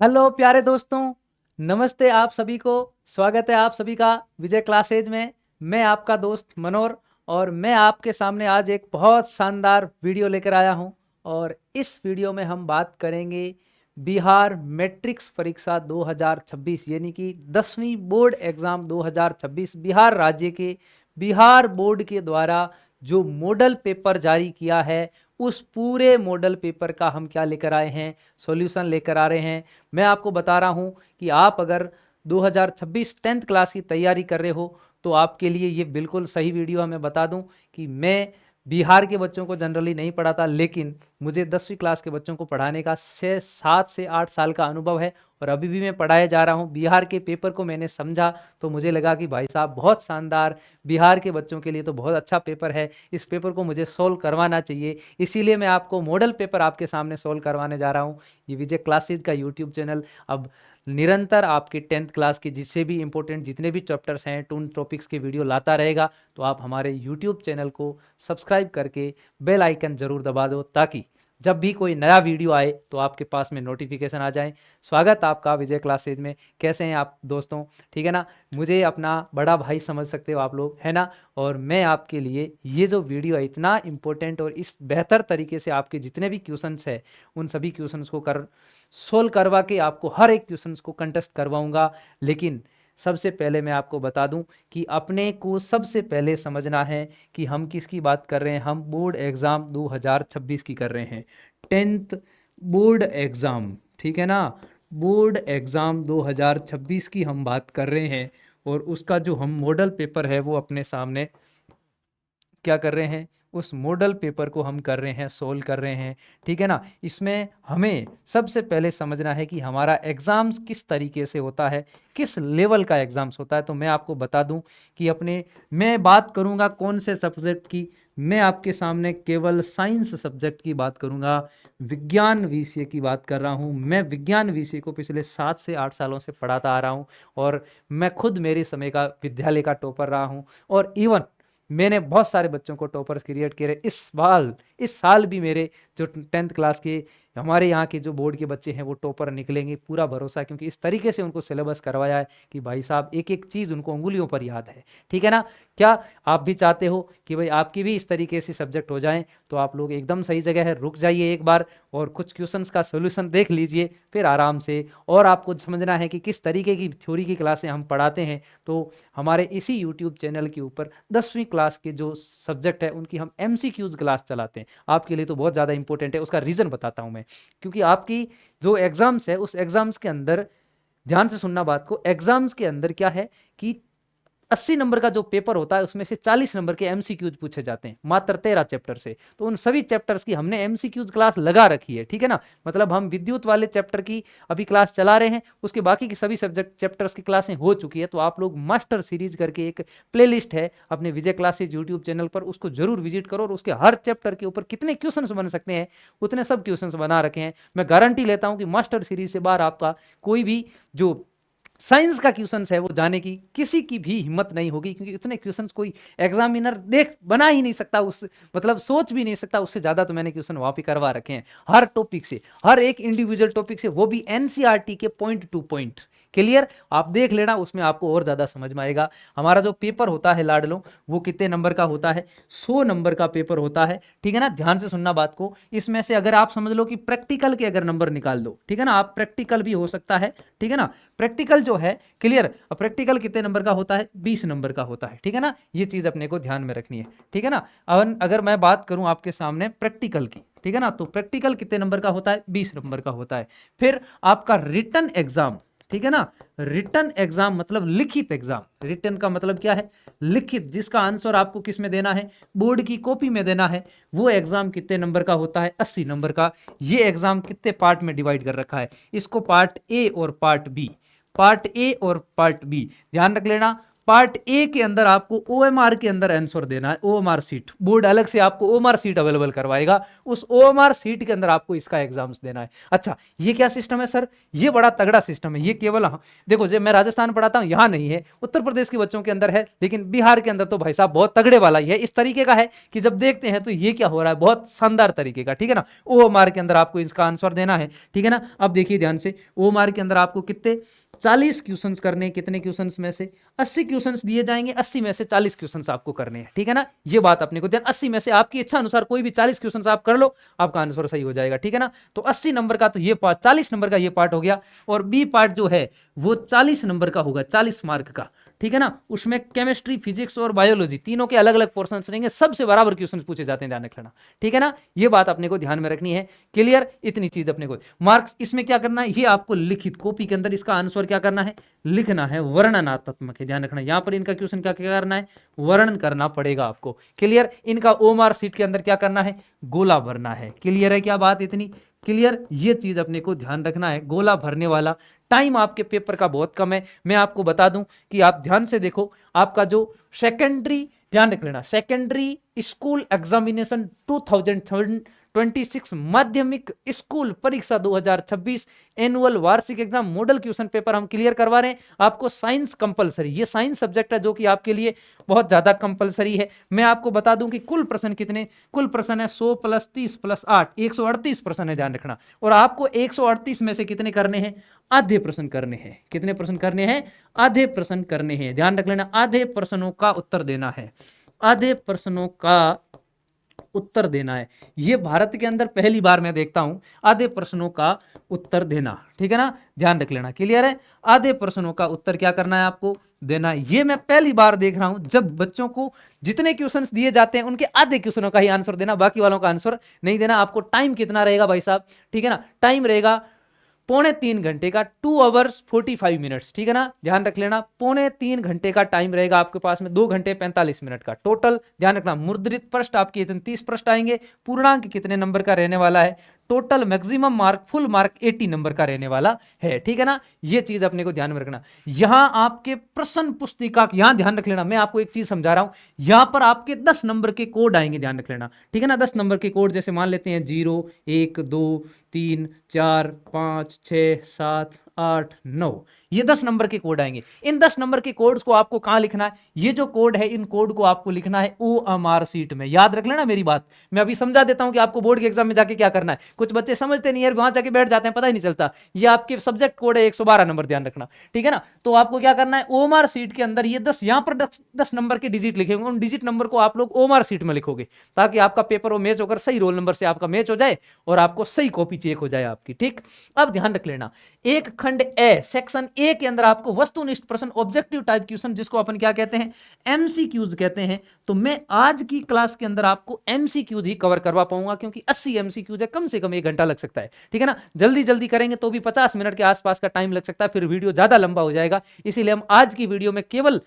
Hello प्यारे दोस्तों, नमस्ते आप सभी को। स्वागत है आप सभी का विजय क्लासेज में। मैं आपका दोस्त मनोहर और मैं आपके सामने आज एक बहुत शानदार वीडियो लेकर आया हूं। और इस वीडियो में हम बात करेंगे बिहार मैट्रिक्स परीक्षा 2026 यानी कि 10वीं बोर्ड एग्ज़ाम 2026 बिहार राज्य के बिहार बोर्ड के द्वारा जो मॉडल पेपर जारी किया है, उस पूरे मॉडल पेपर का हम क्या लेकर आए हैं, सॉल्यूशन लेकर आ रहे हैं। मैं आपको बता रहा हूं कि आप अगर 2026 10th क्लास की तैयारी कर रहे हो तो आपके लिए ये बिल्कुल सही वीडियो है। मैं बता दूं कि मैं बिहार के बच्चों को जनरली नहीं पढ़ाता, लेकिन मुझे 10वीं क्लास के बच्चों को पढ़ाने का 7 से 8 साल का अनुभव है और अभी भी मैं पढ़ाया जा रहा हूं। बिहार के पेपर को मैंने समझा तो मुझे लगा कि भाई साहब बहुत शानदार, बिहार के बच्चों के लिए तो बहुत अच्छा पेपर है, इस पेपर को मुझे सोल्व करवाना चाहिए। इसीलिए मैं आपको मॉडल पेपर आपके सामने सोल्व करवाने जा रहा हूँ। ये विजय क्लासेज का यूट्यूब चैनल अब निरंतर आपके 10th क्लास के जिससे भी इंपॉर्टेंट जितने भी चैप्टर्स हैं, उन टॉपिक्स के वीडियो लाता रहेगा। तो आप हमारे यूट्यूब चैनल को सब्सक्राइब करके बेल आइकन ज़रूर दबा दो, ताकि जब भी कोई नया वीडियो आए तो आपके पास में नोटिफिकेशन आ जाए। स्वागत आपका विजय क्लासेज में। कैसे हैं आप दोस्तों? ठीक है ना? मुझे अपना बड़ा भाई समझ सकते हो आप लोग, है ना? और मैं आपके लिए ये जो वीडियो है इतना इम्पोर्टेंट और इस बेहतर तरीके से आपके जितने भी क्वेश्चंस है उन सभी क्वेश्चंस को सोल्व करवा के आपको हर एक क्वेश्चंस को कंटेस्ट करवाऊंगा। लेकिन सबसे पहले मैं आपको बता दूं कि अपने को सबसे पहले समझना है कि हम किसकी बात कर रहे हैं। हम बोर्ड एग्ज़ाम 2026 की कर रहे हैं, 10th बोर्ड एग्ज़ाम, ठीक है ना? बोर्ड एग्ज़ाम 2026 की हम बात कर रहे हैं और उसका जो हम मॉडल पेपर है वो अपने सामने क्या कर रहे हैं, उस मॉडल पेपर को हम कर रहे हैं, सोल्व कर रहे हैं। ठीक है ना? इसमें हमें सबसे पहले समझना है कि हमारा एग्ज़ाम्स किस तरीके से होता है, किस लेवल का एग्ज़ाम्स होता है। तो मैं आपको बता दूं कि मैं बात करूंगा कौन से सब्जेक्ट की। मैं आपके सामने केवल साइंस सब्जेक्ट की बात करूंगा, विज्ञान विषय की बात कर रहा हूं। मैं विज्ञान विषय को पिछले 7 से 8 सालों से पढ़ाता आ रहा हूं और मैं खुद मेरे समय का विद्यालय का टॉपर रहा हूं। और इवन मैंने बहुत सारे बच्चों को टॉपर्स क्रिएट किए। इस साल भी मेरे जो 10th क्लास के हमारे यहाँ के जो बोर्ड के बच्चे हैं वो टॉपर निकलेंगे, पूरा भरोसा है, क्योंकि इस तरीके से उनको सिलेबस करवाया है कि भाई साहब एक एक चीज़ उनको उंगलियों पर याद है। ठीक है ना? क्या आप भी चाहते हो कि भाई आपकी भी इस तरीके से सब्जेक्ट हो जाएं? तो आप लोग एकदम सही जगह है, रुक जाइए एक बार और कुछ क्वेश्चंस का सोल्यूशन देख लीजिए फिर आराम से। और आपको समझना है कि किस तरीके की थ्योरी की क्लासें हम पढ़ाते हैं। तो हमारे इसी यूट्यूब चैनल के ऊपर 10वीं क्लास के जो सब्जेक्ट है उनकी हम MCQs क्लास चलाते हैं। आपके लिए तो बहुत ज़्यादा इंपॉर्टेंट है, उसका रीज़न बताता हूँ मैं। क्योंकि आपकी जो एग्ज़ाम्स है उस एग्ज़ाम्स के अंदर, ध्यान से सुनना बात को, एग्ज़ाम्स के अंदर क्या है कि 80 नंबर का जो पेपर होता है उसमें से 40 नंबर के MCQs पूछे जाते हैं, मात्र 13 चैप्टर से। तो उन सभी चैप्टर्स की हमने MCQs क्लास लगा रखी है। ठीक है ना? मतलब हम विद्युत वाले चैप्टर की अभी क्लास चला रहे हैं, उसके बाकी की सभी सब्जेक्ट चैप्टर्स की क्लासें हो चुकी है। तो आप लोग मास्टर सीरीज करके एक प्लेलिस्ट है अपने विजय क्लासेज यूट्यूब चैनल पर, उसको जरूर विजिट करो और उसके हर चैप्टर के ऊपर कितने क्वेश्चन बन सकते हैं उतने सब क्वेश्चन बना रखे हैं। मैं गारंटी लेता हूं कि मास्टर सीरीज से बाहर आपका कोई भी जो साइंस का क्वेश्चंस है वो जाने की किसी की भी हिम्मत नहीं होगी, क्योंकि इतने क्वेश्चंस कोई एग्जामिनर देख बना ही नहीं सकता, उस मतलब सोच भी नहीं सकता। उससे ज्यादा तो मैंने क्वेश्चन वहां पे करवा रखे हैं, हर टॉपिक से, हर एक इंडिविजुअल टॉपिक से, वो भी एनसीईआरटी के पॉइंट टू पॉइंट क्लियर। आप देख लेना, उसमें आपको और ज्यादा समझ में आएगा। हमारा जो पेपर होता है लाडलो, वो कितने नंबर का होता है? 100 नंबर का पेपर होता है। ठीक है ना? ध्यान से सुनना बात को। इसमें से अगर आप समझ लो कि प्रैक्टिकल के अगर नंबर निकाल दो, ठीक है ना, आप प्रैक्टिकल भी हो सकता है, ठीक है ना, प्रैक्टिकल जो है क्लियर। अब प्रैक्टिकल कितने नंबर का होता है? 20 नंबर का होता है। ठीक है ना? ये चीज अपने को ध्यान में रखनी है। ठीक है ना? अब अगर मैं बात करूं आपके सामने प्रैक्टिकल की, ठीक है ना, तो प्रैक्टिकल कितने नंबर का होता है? 20 नंबर का होता है। फिर आपका रिटन एग्जाम, ठीक है ना, रिटन एग्जाम मतलब लिखित एग्जाम। रिटन का मतलब क्या है? लिखित, जिसका आंसर आपको किस में देना है? बोर्ड की कॉपी में देना है। वो एग्जाम कितने नंबर का होता है? 80 नंबर का। ये एग्जाम कितने पार्ट में डिवाइड कर रखा है? इसको पार्ट ए और पार्ट बी, पार्ट ए और पार्ट बी, ध्यान रख लेना। पार्ट ए के अंदर आपको ओएमआर के अंदर आंसर देना है। ओएमआर सीट, बोर्ड अलग से आपको ओएमआर सीट अवेलेबल करवाएगा, उस ओएमआर सीट के अंदर आपको इसका एग्जाम्स देना है। अच्छा, ये क्या सिस्टम है सर? ये बड़ा तगड़ा सिस्टम है। ये केवल देखो, जब मैं राजस्थान पढ़ाता हूं यहां नहीं है, उत्तर प्रदेश के बच्चों के अंदर है, लेकिन बिहार के अंदर तो भाई साहब बहुत तगड़े वाला ही है। इस तरीके का है कि जब देखते हैं तो ये क्या हो रहा है, बहुत शानदार तरीके का, ठीक है ना। ओएमआर के अंदर आपको इसका आंसर देना है, ठीक है ना। अब देखिए ध्यान से, ओएमआर के अंदर आपको कितने 40 क्वेश्चंस करने, कितने क्वेश्चंस में से 80 क्वेश्चंस दिए जाएंगे, 80 में से 40 क्वेश्चंस आपको करने हैं, ठीक है ना। ये बात अपने को ध्यान, 80 में से आपकी इच्छा अनुसार कोई भी 40 क्वेश्चंस आप कर लो, आपका आंसर सही हो जाएगा, ठीक है ना। तो 80 नंबर का तो ये पार्ट, 40 नंबर का ये पार्ट हो गया, और बी पार्ट जो है वो 40 नंबर का होगा, 40 मार्क का, ठीक है ना। उसमें केमिस्ट्री, फिजिक्स और बायोलॉजी तीनों के अलग अलग पोर्शंस रहेंगे, सबसे बराबर क्वेश्चन पूछे जाते हैं, ध्यान रखना, ठीक है ना। ये बात अपने को ध्यान में रखनी है, क्लियर। इतनी चीज अपने को, मार्क्स इसमें क्या करना है, ये आपको लिखित कॉपी के अंदर इसका आंसर क्या करना है, लिखना है, वर्णनात्मक है, ध्यान रखना। यहां पर इनका क्वेश्चन क्या क्या करना है, वर्णन करना पड़ेगा आपको, क्लियर। इनका ओएमआर सीट के अंदर क्या करना है, गोला भरना है, क्लियर है क्या बात, इतनी क्लियर। ये चीज अपने को ध्यान रखना है, गोला भरने वाला टाइम आपके पेपर का बहुत कम है। मैं आपको बता दूं कि आप ध्यान से देखो, आपका जो सेकेंडरी, ध्यान रख लेना, सेकेंडरी स्कूल एग्जामिनेशन 2026 माध्यमिक स्कूल परीक्षा 2026 एनुअल वार्षिक एग्जाम मॉडल क्वेश्चन पेपर हम क्लियर करवा रहे हैं आपको। साइंस कंपलसरी, ये साइंस सब्जेक्ट है जो कि आपके लिए बहुत ज्यादा कंपलसरी है। मैं आपको बता दूं कि कुल प्रश्न कितने, कुल प्रश्न है 100 + 30 + 8, 138 प्रश्न है, ध्यान रखना। और आपको 138 में से कितने करने हैं, आधे प्रश्न करने हैं। कितने प्रश्न करने हैं, आधे प्रश्न करने हैं, ध्यान रख लेना। आधे प्रश्नों का उत्तर देना है, आधे प्रश्नों का उत्तर देना है। ये भारत के अंदर पहली बार मैं देखता हूं आधे प्रश्नों का उत्तर देना, ठीक है ना, ध्यान रख लेना, क्लियर है। आधे प्रश्नों का उत्तर क्या करना है, आपको देना है। ये मैं पहली बार देख रहा हूं जब बच्चों को जितने क्वेश्चंस दिए जाते हैं उनके आधे क्वेश्चनों का ही आंसर देना, बाकी वालों का आंसर नहीं देना। आपको टाइम कितना रहेगा भाई साहब, ठीक है ना, टाइम रहेगा 2.25 घंटे का, 2 hours 45 minutes, ठीक है ना, ध्यान रख लेना। 2.25 घंटे का टाइम रहेगा आपके पास में, 2 घंटे 45 मिनट का टोटल, ध्यान रखना। मुद्रित पृष्ठ आपके 30 पृष्ठ आएंगे। पूर्णांक कितने नंबर का रहने वाला है, total maximum mark, full mark 80 number का रहने वाला है, ठीक है ना। ये चीज अपने को ध्यान में रखना। यहां आपके प्रश्न पुस्तिका, यहां ध्यान रख लेना, मैं आपको एक चीज समझा रहा हूं, यहां पर आपके 10 नंबर के कोड आएंगे, ध्यान रख लेना, ठीक है ना। 10 नंबर के कोड, जैसे मान लेते हैं 0 1 2 3 4 5 6 7 8 9, ये 10 नंबर के कोड आएंगे। इन 10 नंबर के कोड्स को आपको कहां लिखना है, ये जो कोड है इन कोड को आपको लिखना है ओएमआर सीट में, याद रख लेना मेरी बात। मैं अभी समझा देता हूं कि आपको बोर्ड के एग्जाम में जाके क्या करना है। कुछ बच्चे समझते नहीं है, वहां जाके बैठ जाते हैं, पता ही नहीं चलता। ये आपके सब्जेक्ट कोड है 112 नंबर, ध्यान रखना, ठीक है ना। तो आपको क्या करना है, ओएमआर सीट के अंदर ये 10, यहां पर 10 नंबर के डिजिट लिखेंगे, उन डिजिट नंबर को आप लोग ओएमआर सीट में लिखोगे, ताकि आपका पेपर वो मैच होकर सही रोल नंबर से आपका मैच हो जाए और आपको सही कॉपी चेक हो जाए आपकी, ठीक। अब ध्यान रख लेना, एक खंड ए सेक्शन ए के अंदर आपको वस्तुनिष्ठ प्रश्न, ऑब्जेक्टिव टाइप क्वेश्चन, जिसको अपन क्या कहते हैं, एमसीक्यूज कहते हैं। तो मैं आज की क्लास के अंदर आपको एमसीक्यूज ही कवर करवा पाऊंगा, क्योंकि 80 एमसीक्यूज है, कम से कम 1 घंटा लग सकता है, ठीक है ना। जल्दी जल्दी करेंगे तो भी 50 मिनट के आसपास का टाइम लग सकता है, फिर वीडियो ज्यादा लंबा हो जाएगा। इसीलिए हम आज की वीडियो में केवल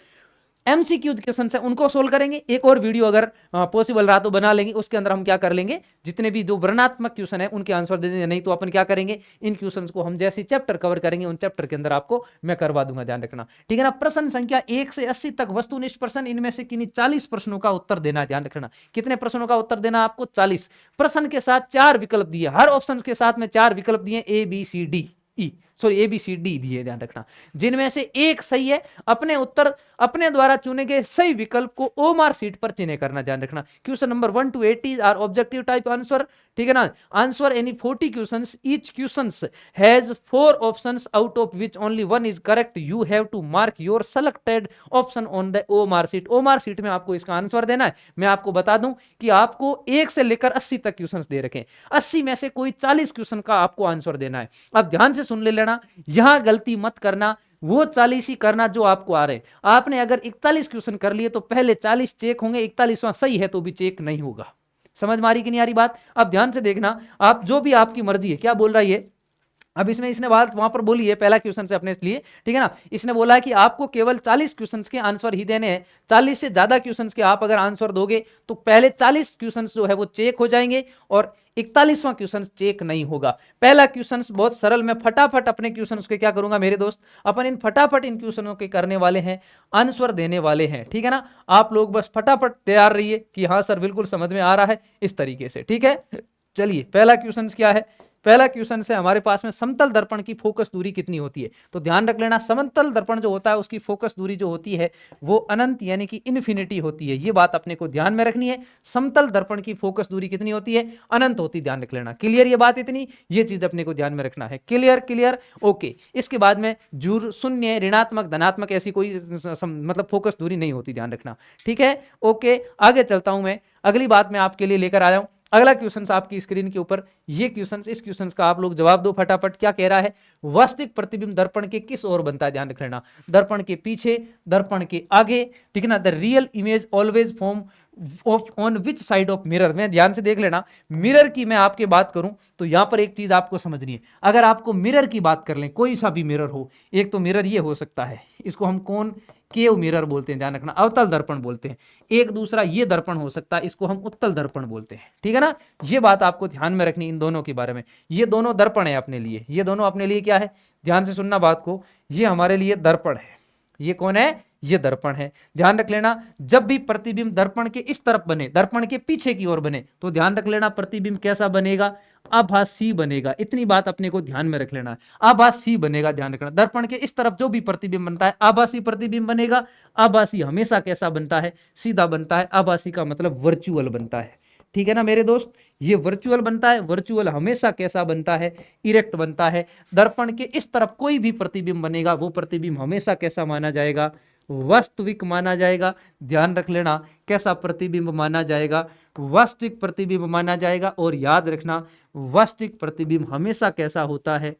एमसीक्यू क्वेश्चन है उनको सोल्व करेंगे। एक और वीडियो अगर पॉसिबल रहा तो बना लेंगे, उसके अंदर हम क्या कर लेंगे, जितने भी जो वर्णनात्मक क्वेश्चन है उनके आंसर दे देंगे। नहीं तो अपन क्या करेंगे, इन क्वेश्चंस को हम जैसे चैप्टर कवर करेंगे उन चैप्टर के अंदर आपको मैं करवा दूंगा, ध्यान रखना, ठीक है ना। प्रश्न संख्या 1 से 80 तक वस्तुनिष्ठ प्रश्न, इनमें से किन्हीं 40 प्रश्नों का उत्तर देना है, ध्यान रखना। कितने प्रश्नों का उत्तर देना आपको, 40 प्रश्न के साथ 4 विकल्प दिए, हर ऑप्शन के साथ में 4 विकल्प दिए, ABCD दिए, ध्यान रखना। जिनमें से एक सही है, अपने उत्तर अपने द्वारा चुने गए सही विकल्प को ओएमआर सीट पर चिन्हित करना, ध्यान रखना। Question number 1 to 80 are objective type answer, ठीक है ना। Answer any 40 questions, each questions has 4 options out of which only 1 is correct. You have to mark your selected option on the OMR sheet. OMR sheet में आपको इसका answer देना है। मैं आपको बता दूं कि आपको 1 से लेकर 80 तक क्वेश्चंस दे रखे हैं, 80 में से कोई 40 क्वेश्चन का आपको आंसर देना है। अब ध्यान से सुन लेना, यहां गलती मत करना, वो 40 ही करना जो आपको आ रहे। आपने अगर 41 क्वेश्चन कर लिए तो पहले 40 चेक होंगे, 41वां सही है तो भी चेक नहीं होगा। समझ मारी कि नहीं आ रही बात। अब ध्यान से देखना, आप जो भी आपकी मर्जी है, क्या बोल रहा है ये, अब इसमें इसने बात वहां पर बोली है पहला क्वेश्चन से अपने लिए, ठीक है ना। इसने बोला है कि आपको केवल 40 क्वेश्चंस के आंसर ही देने हैं। 40 से ज्यादा क्वेश्चंस के आप अगर आंसर दोगे तो पहले 40 क्वेश्चंस जो है वो चेक हो जाएंगे और 41वां क्वेश्चन चेक नहीं होगा। पहला क्वेश्चन बहुत सरल, मैं फटाफट अपने क्वेश्चन के क्या करूंगा मेरे दोस्त, अपन इन फटाफट इन क्वेश्चनों के करने वाले हैं, आंसर देने वाले हैं, ठीक है ना। आप लोग बस फटाफट तैयार रहिए कि हाँ सर बिल्कुल समझ में आ रहा है, इस तरीके से, ठीक है। चलिए पहला क्वेश्चन क्या है। पहला क्वेश्चन है हमारे पास में, समतल दर्पण की फोकस दूरी कितनी होती है। तो ध्यान रख लेना, समतल दर्पण जो होता है उसकी फोकस दूरी जो होती है वो अनंत यानी कि इन्फिनिटी होती है। ये बात अपने को ध्यान में रखनी है, समतल दर्पण की फोकस दूरी कितनी होती है, अनंत होती, ध्यान रख लेना। क्लियर ये बात, इतनी ये चीज अपने को ध्यान में रखना है। Clear clear, okay. इसके बाद में जूर शून्य, ऋणात्मक, धनात्मक ऐसी कोई मतलब फोकस दूरी नहीं होती, ध्यान रखना, ठीक है। ओके, आगे चलता हूं मैं, अगली बात मैं आपके लिए लेकर आया हूं। अगला क्वेश्चन आपकी स्क्रीन के ऊपर, ये क्वेश्चन, इस क्वेश्चन का आप लोग जवाब दो फटाफट। क्या कह रहा है, वास्तविक प्रतिबिंब दर्पण के किस ओर बनता है, ध्यान रख लेना। दर्पण के पीछे, दर्पण के आगे, ठीक है ना। The real image always form on which side of mirror. में ध्यान से देख लेना, मिरर की मैं आपके बात करूं तो यहां पर एक चीज आपको समझनी है। अगर आपको मिरर की बात कर लें, कोई सा भी मिरर हो, एक तो मिरर ये हो सकता है, इसको हम कौन केव मिरर बोलते हैं, ध्यान रखना, अवतल दर्पण बोलते हैं। एक दूसरा ये दर्पण हो सकता है, इसको हम उत्तल दर्पण बोलते हैं, ठीक है ना। ये बात आपको ध्यान में रखनी इन दोनों के बारे में। ये दोनों दर्पण है अपने लिए, ये दोनों अपने लिए क्या है, ध्यान से सुनना बात को, ये हमारे लिए दर्पण है। ये कौन है, ये दर्पण है। ध्यान रख लेना, जब भी प्रतिबिंब दर्पण के इस तरफ बने, दर्पण के पीछे की ओर बने, तो ध्यान रख लेना प्रतिबिंब कैसा बनेगा, आभासी बनेगा। इतनी बात अपने को ध्यान में रख लेना है, आभासी बनेगा, ध्यान रखना। दर्पण के इस तरफ जो भी प्रतिबिंब बनता है आभासी प्रतिबिंब बनेगा। आभासी हमेशा कैसा बनता है, सीधा बनता है। आभासी का मतलब वर्चुअल बनता है, ठीक है ना मेरे दोस्त। ये वर्चुअल बनता है, वर्चुअल हमेशा कैसा बनता है, इरेक्ट बनता है। दर्पण के इस तरफ कोई भी प्रतिबिंब बनेगा, वो प्रतिबिंब हमेशा कैसा माना जाएगा, वास्तविक माना जाएगा। ध्यान रख लेना, कैसा प्रतिबिंब माना जाएगा, वास्तविक प्रतिबिंब माना जाएगा। और याद रखना, वास्तविक प्रतिबिंब हमेशा कैसा होता है,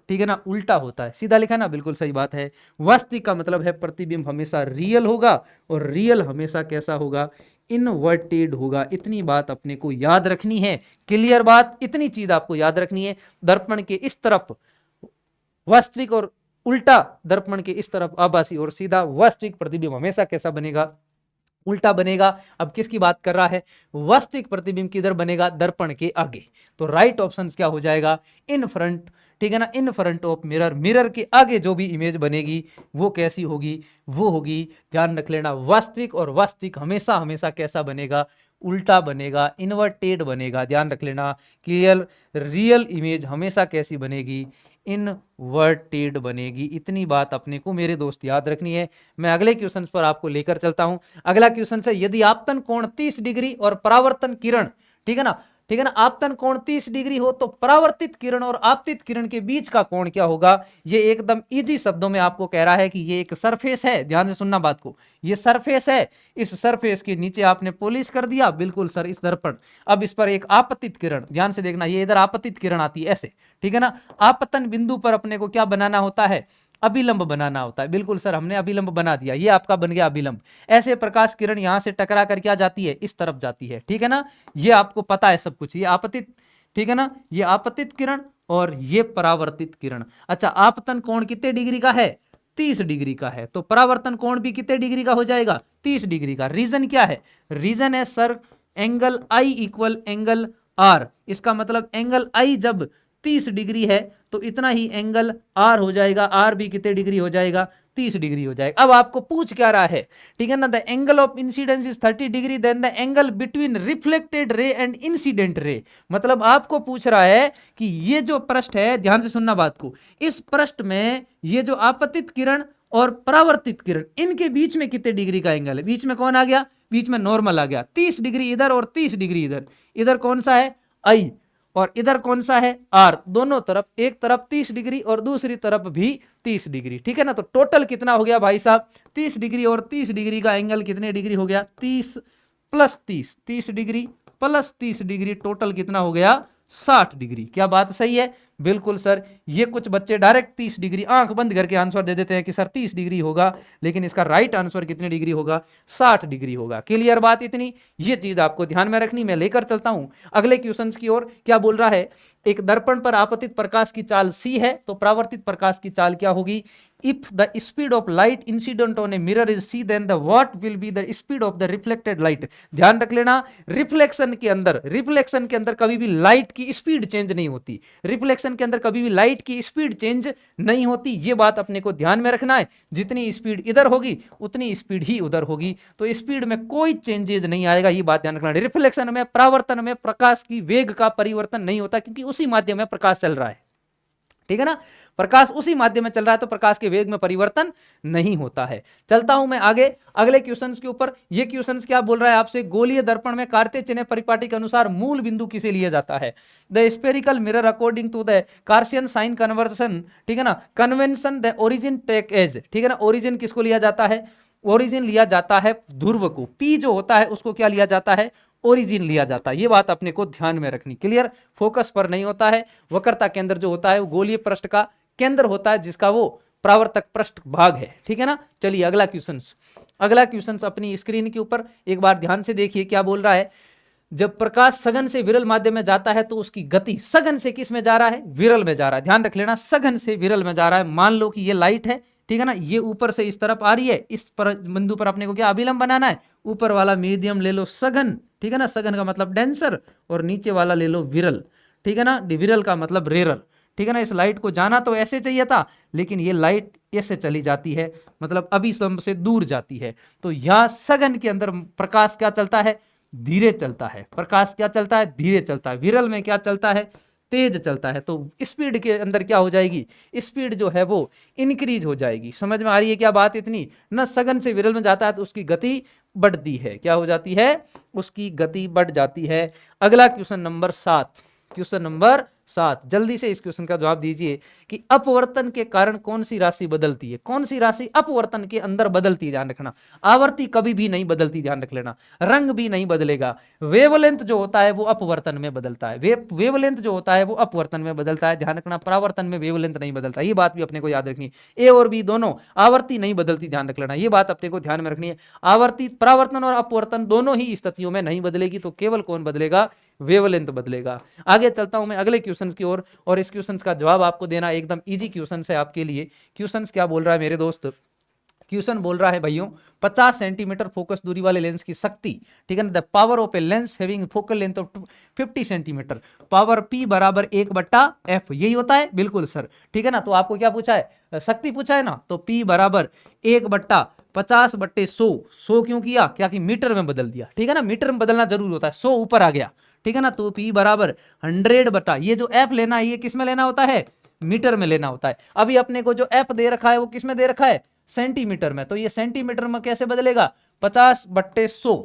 ठीक है ना, उल्टा होता है। सीधा लिखा ना, बिल्कुल सही बात है। वास्तविक का मतलब है प्रतिबिंब हमेशा रियल होगा, और रियल हमेशा कैसा होगा, इनवर्टेड होगा। इतनी बात अपने को याद रखनी है। क्लियर बात, इतनी चीज आपको याद रखनी है। दर्पण के इस तरफ वास्तविक और उल्टा, दर्पण के इस तरफ आभासी और सीधा। वास्तविक प्रतिबिंब हमेशा कैसा बनेगा, उल्टा बनेगा। अब किसकी बात कर रहा है, वास्तविक प्रतिबिंब किधर बनेगा, दर्पण के आगे। तो राइट ऑप्शन क्या हो जाएगा, इन फ्रंट, ठीक है ना, in front of mirror. Mirror के आगे जो भी इमेज बनेगी वो कैसी होगी, वो होगी, ध्यान रख लेना, वास्तविक। और वास्तविक हमेशा हमेशा कैसा बनेगा, उल्टा बनेगा, इन्वर्टेड बनेगा, ध्यान रख लेना। क्लियर, रियल इमेज हमेशा कैसी बनेगी, इनवर्टेड बनेगी। इतनी बात अपने को मेरे दोस्त याद रखनी है। मैं अगले क्वेश्चन पर आपको लेकर चलता हूं। अगला क्वेश्चन है, यदि आपतन कोण 30 डिग्री और परावर्तन किरण, ठीक है ना, ठीक है ना, आपतन कोण 30 डिग्री हो तो परावर्तित किरण और आपतित किरण के बीच का कोण क्या होगा। ये एकदम इजी शब्दों में आपको कह रहा है कि ये एक सरफेस है। ध्यान से सुनना बात को, ये सरफेस है। इस सरफेस के नीचे आपने पॉलिश कर दिया, बिल्कुल सर, इस दर्पण। अब इस पर एक आपतित किरण, ध्यान से देखना, ये इधर आपतित किरण आती है ऐसे, ठीक है ना। आपतन बिंदु पर अपने को क्या बनाना होता है, अभिलंब बनाना होता है। बिल्कुल सर, हमने अभिलंब बना दिया, ये आपका बन गया अभिलंब। ऐसे प्रकाश किरण यहां से टकरा कर क्या जाती है, इस तरफ जाती है, ठीक है ना। ये आपको पता है सब कुछ, ये आपतित, ठीक है ना, ये आपतित किरण और ये परावर्तित किरण। अच्छा, आपतन कोण कितने डिग्री का है, 30 डिग्री का है, तो परावर्तन कोण भी कितने डिग्री का हो जाएगा, 30 डिग्री का। रीजन क्या है, रीजन है sir angle I equal angle R. इसका मतलब एंगल आई जब 30 डिग्री है तो इतना ही एंगल आर हो जाएगा, आर भी कितने डिग्री हो जाएगा, 30 डिग्री हो जाएगा। अब आपको पूछ क्या रहा है, ठीक है ना, the angle of incidence is 30 degree, then the angle between reflected ray and incident ray. मतलब आपको पूछ रहा है कि ये जो पृष्ठ है, ध्यान से सुनना बात को, इस पृष्ठ में ये जो आपतित किरण और परावर्तित किरण, इनके बीच में कितने डिग्री का एंगल है। बीच में कौन आ गया, बीच में नॉर्मल आ गया, 30 डिग्री इधर और 30 डिग्री इधर। इधर कौन सा है, आई, और इधर कौन सा है, आर। दोनों तरफ, एक तरफ 30 डिग्री और दूसरी तरफ भी 30 डिग्री, ठीक है ना। तो टोटल कितना हो गया भाई साहब, 30 डिग्री और 30 डिग्री का एंगल कितने डिग्री हो गया, 30 plus 30, 30 degree plus 30 degree, total कितना हो गया, 60 डिग्री। क्या बात सही है? बिल्कुल सर। ये कुछ बच्चे डायरेक्ट 30 डिग्री आंख बंद करके आंसर दे देते हैं कि सर 30 डिग्री होगा, लेकिन इसका राइट आंसर कितने डिग्री होगा? 60 डिग्री होगा। क्लियर बात इतनी? ये चीज आपको ध्यान में रखनी। मैं लेकर चलता हूं अगले क्वेश्चंस की ओर। क्या बोल रहा है? एक दर्पण पर आपतित प्रकाश की चाल c है, तो परावर्तित प्रकाश की चाल क्या होगी? If the speed of light incident on a mirror is c, then the what will be the speed of the reflected light? ध्यान रख लेना, रिफ्लेक्शन के अंदर कभी भी लाइट की स्पीड चेंज नहीं होती। रिफ्लेक्शन के अंदर कभी भी लाइट की स्पीड चेंज नहीं होती। ये बात अपने को ध्यान में रखना है। जितनी स्पीड इधर होगी उतनी स्पीड ही उधर होगी, तो स्पीड में कोई चेंजेस नहीं आएगा। ये बात ध्यान रखना। रिफ्लेक्शन में, परावर्तन में प्रकाश की वेग का परिवर्तन नहीं होता, क्योंकि उसी माध्यम में प्रकाश चल रहा है। ठीक है ना? प्रकाश उसी माध्यम में चल रहा है, तो प्रकाश के वेग में परिवर्तन नहीं होता है। चलता हूं मैं आगे अगले क्वेश्चंस के ऊपर। ये क्वेश्चंस क्या बोल रहा है आपसे? गोलीय दर्पण में कार्तीय चिन्ह परिपाटी के अनुसार मूल बिंदु किसे लिया जाता है? The spherical mirror according to the Cartesian sign conversion, ठीक है ना, convention, the origin take as, ठीक है ना। ओरिजिन किसको लिया जाता है? ओरिजिन लिया जाता है ध्रुव को। पी जो होता है उसको क्या लिया जाता है? ओरिजिन लिया जाता है। ये बात अपने को ध्यान में रखनी। क्लियर? फोकस पर नहीं होता है। वक्रता केंद्र जो होता है वो गोलीय पृष्ठ का केंद्र होता है, जिसका वो परावर्तक पृष्ठ भाग है। ठीक है ना? चलिए अगला क्वेश्चन अपनी स्क्रीन के ऊपर एक बार ध्यान से देखिए। क्या बोल रहा है? जब प्रकाश सघन से विरल माध्यम में जाता है तो उसकी गति सघन से किस में जा रहा है? विरल में जा रहा है। ध्यान रख लेना, सघन से विरल में जा रहा है। मान लो कि ये लाइट है, ठीक है ना, ये ऊपर से इस तरफ आ रही है। इस पर बिंदु पर अपने को क्या अभिलंब बनाना है? ऊपर वाला मीडियम ले लो सघन, ठीक है ना, सघन का मतलब डेंसर, और नीचे वाला ले लो विरल, ठीक है ना, विरल का मतलब रेरल, ठीक है ना। इस लाइट को जाना तो ऐसे चाहिए था, लेकिन ये लाइट ऐसे चली जाती है, मतलब अभिलंब से दूर जाती है। तो यहां सघन के अंदर प्रकाश क्या चलता है? धीरे चलता है। प्रकाश क्या चलता है? धीरे चलता है। विरल में क्या चलता है? तेज चलता है। तो स्पीड के अंदर क्या हो जाएगी? स्पीड जो है वो इंक्रीज हो जाएगी। समझ में आ रही है क्या बात इतनी? ना सघन से विरल में जाता है तो उसकी गति बढ़ती है। क्या हो जाती है? उसकी गति बढ़ जाती है। अगला क्वेश्चन नंबर 7, जल्दी से इस क्वेश्चन का जवाब दीजिए कि अपवर्तन के कारण कौन सी राशि बदलती है? कौन सी राशि अपवर्तन के अंदर बदलती है? ध्यान रखना, आवर्ती कभी भी नहीं बदलती, ध्यान रख लेना। रंग भी नहीं बदलेगा। वेवलेंथ जो होता है वो अपवर्तन में बदलता है। वेवलेंथ जो होता है वो अपवर्तन में बदलता है। ध्यान रखना, परावर्तन में वेवलेंथ नहीं बदलता। ये बात भी अपने को याद रखनी है। ए और बी दोनों आवर्ती नहीं बदलती, ध्यान रख लेना। ये बात अपने को ध्यान में रखनी है। आवर्ती, परावर्तन और अपवर्तन दोनों ही स्थितियों में नहीं बदलेगी, तो केवल कौन बदलेगा? वेवलेंथ बदलेगा। आगे चलता हूं मैं अगले क्वेश्चन की ओर, और इस क्वेश्चन का जवाब आपको देना एकदम इजी क्वेश्चन है आपके लिए। क्वेश्चन क्या बोल रहा है मेरे दोस्त? क्वेश्चन बोल रहा है भाइयों, 50 सेंटीमीटर फोकस दूरी वाले लेंस की शक्ति, ठीक है ना, the power of a lens having focal length of 50 centimetre, power P बराबर 1/f, यही होता है? बिल्कुल सर, ठीक है ना। तो आपको क्या पूछा है? शक्ति पूछा है ना, तो P बराबर 1/50/100। 100 क्यों किया? क्या कि मीटर में बदल दिया, ठीक है ना, मीटर में बदलना जरूर होता है। 100 ऊपर आ गया, ठीक है ना, तो P बराबर 100 ये जो f लेना है ये किस में लेना होता है? मीटर में लेना होता है। अभी अपने को जो f दे रखा है वो किस में दे रखा है? सेंटीमीटर में। तो ये सेंटीमीटर में कैसे बदलेगा? 50/100,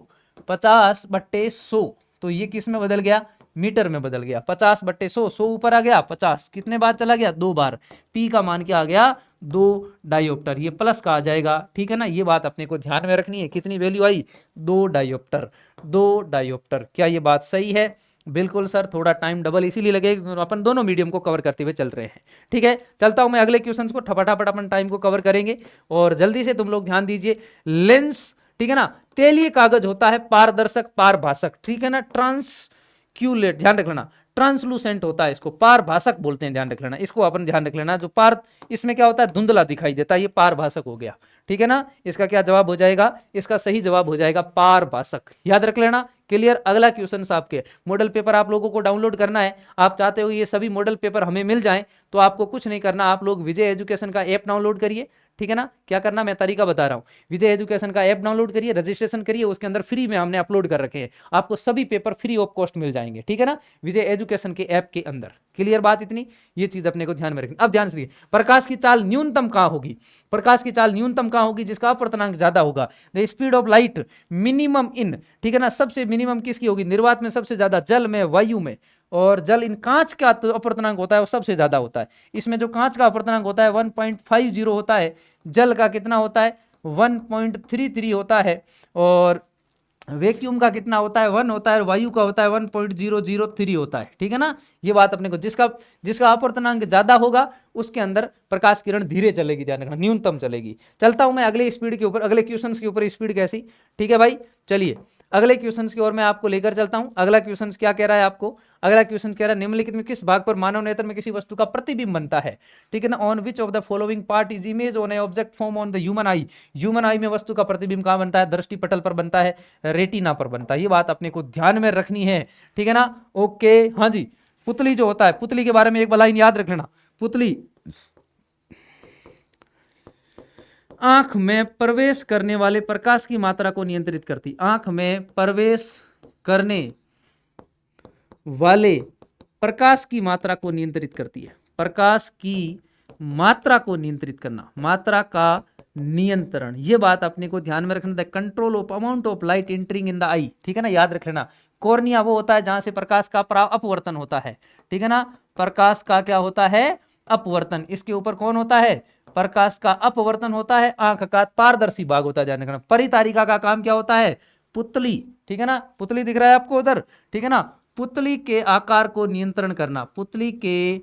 50/100, तो ये किस में बदल गया? मीटर में बदल गया। 50/100, 100 ऊपर आ गया, 50 कितने बार चला गया? 2 बार। P का मान क्या आ गया? 2 डायोप्टर, ये प्लस का आ जाएगा, ठीक है ना। ये बात अपने को ध्यान में रखनी है। कितनी वैल्यू आई? 2 डायोप्टर, 2 डायोप्टर। क्या ये बात सही है? बिल्कुल सर, थोड़ा टाइम डबल इसीलिए लगेगा, अपन दोनों मीडियम को कवर करते हुए चल रहे हैं, ठीक है। चलता हूं मैं अगले क्वेश्चन को, फटाफट अपन टाइम को कवर करेंगे, और जल्दी से तुम लोग ध्यान दीजिए। लेंस, ठीक है ना, तेलीय कागज होता है, पारदर्शक, पारभाषक, ठीक है ना, ट्रांसक्यूलेट, ध्यान रख लेना, ट्रांसलूसेंट होता है, इसको पारभाषक बोलते हैं, ध्यान रख लेना। इसको अपन ध्यान रख लेना, जो पार इसमें क्या होता है? धुंधला दिखाई देता है, ये पारभाषक हो गया, ठीक है ना। इसका क्या जवाब हो जाएगा? इसका सही जवाब हो जाएगा पारभाषक, याद रख लेना। क्लियर? अगला क्वेश्चन आपके मॉडल पेपर आप लोगों को डाउनलोड करना है। आप चाहते हो ये सभी मॉडल पेपर हमें मिल जाएं, तो आपको कुछ नहीं करना, आप लोग विजय एजुकेशन का ऐप डाउनलोड करिए, ठीक है ना। क्या करना, मैं तरीका बता रहा हूँ। विजय एजुकेशन का ऐप डाउनलोड करिए, रजिस्ट्रेशन करिए, उसके अंदर फ्री में हमने अपलोड कर रखे हैं, आपको सभी पेपर फ्री ऑफ कॉस्ट मिल जाएंगे, ठीक है ना, विजय एजुकेशन के ऐप के अंदर। क्लियर बात इतनी? ये चीज अपने को ध्यान में रखनी। अब ध्यान से, प्रकाश की चाल न्यूनतम कहां होगी? प्रकाश की चाल न्यूनतम कहां होगी? जिसका अपवर्तनांक ज्यादा होगा। The speed of light minimum in, ठीक है ना, सबसे मिनिमम किसकी होगी? निर्वात में सबसे ज्यादा, जल में, वायु में, और जल इन कांच का अपवर्तनांक होता है वो सबसे ज्यादा होता है। इसमें जो कांच का अपवर्तनांक होता है 1.50 होता है, जल का कितना होता है? 1.33 होता है, और वैक्यूम का कितना होता है 1 होता है, और वायु का होता है 1.003 होता है। ठीक है ना, ये बात अपने को, जिसका जिसका अपवर्तनांक ज्यादा होगा उसके अंदर प्रकाश किरण धीरे चलेगी, ध्यान रखना, न्यूनतम चलेगी। चलता हूं मैं अगले स्पीड के ऊपर, अगले क्वेश्चन के ऊपर स्पीड कैसी। ठीक है भाई, चलिए अगले क्वेश्चन की ओर मैं आपको लेकर चलता हूं। अगला क्वेश्चन क्या कह रहा है आपको, अगला क्वेश्चन कह रहा है निम्नलिखित में किस भाग पर मानव नेत्र में किसी वस्तु का प्रतिबिंब बनता है। ठीक है ना, on which of the following part is image on A object form on the human I. Human आई में वस्तु का प्रतिबिंब कहां बनता है, दृष्टि पटल पर बनता है, रेटिना पर बनता है। ये बात अपने को ध्यान में रखनी है। ठीक है ना, ओके, हाँ जी। पुतली जो होता है, पुतली के बारे में एक लाइन याद रख लेना। पुतली आंख में प्रवेश करने वाले प्रकाश की मात्रा को नियंत्रित करती, आंख में प्रवेश करने वाले प्रकाश की मात्रा को नियंत्रित करती है। प्रकाश की मात्रा को नियंत्रित करना, मात्रा का नियंत्रण, ये बात अपने को ध्यान में रखना। Control of amount of light entering in the eye. ठीक है ना, याद रख लेना। कॉर्निया वो होता है जहां से प्रकाश का अपवर्तन होता है। ठीक है ना, प्रकाश का क्या होता है, अपवर्तन। इसके ऊपर कौन होता है, प्रकाश का अपवर्तन होता है। आंख का पारदर्शी भाग होता है, ध्यान रखना। परितारिका का काम क्या होता है, पुतली। ठीक है ना, पुतली दिख रहा है आपको उधर। ठीक है ना, पुतली के आकार को नियंत्रण करना, पुतली के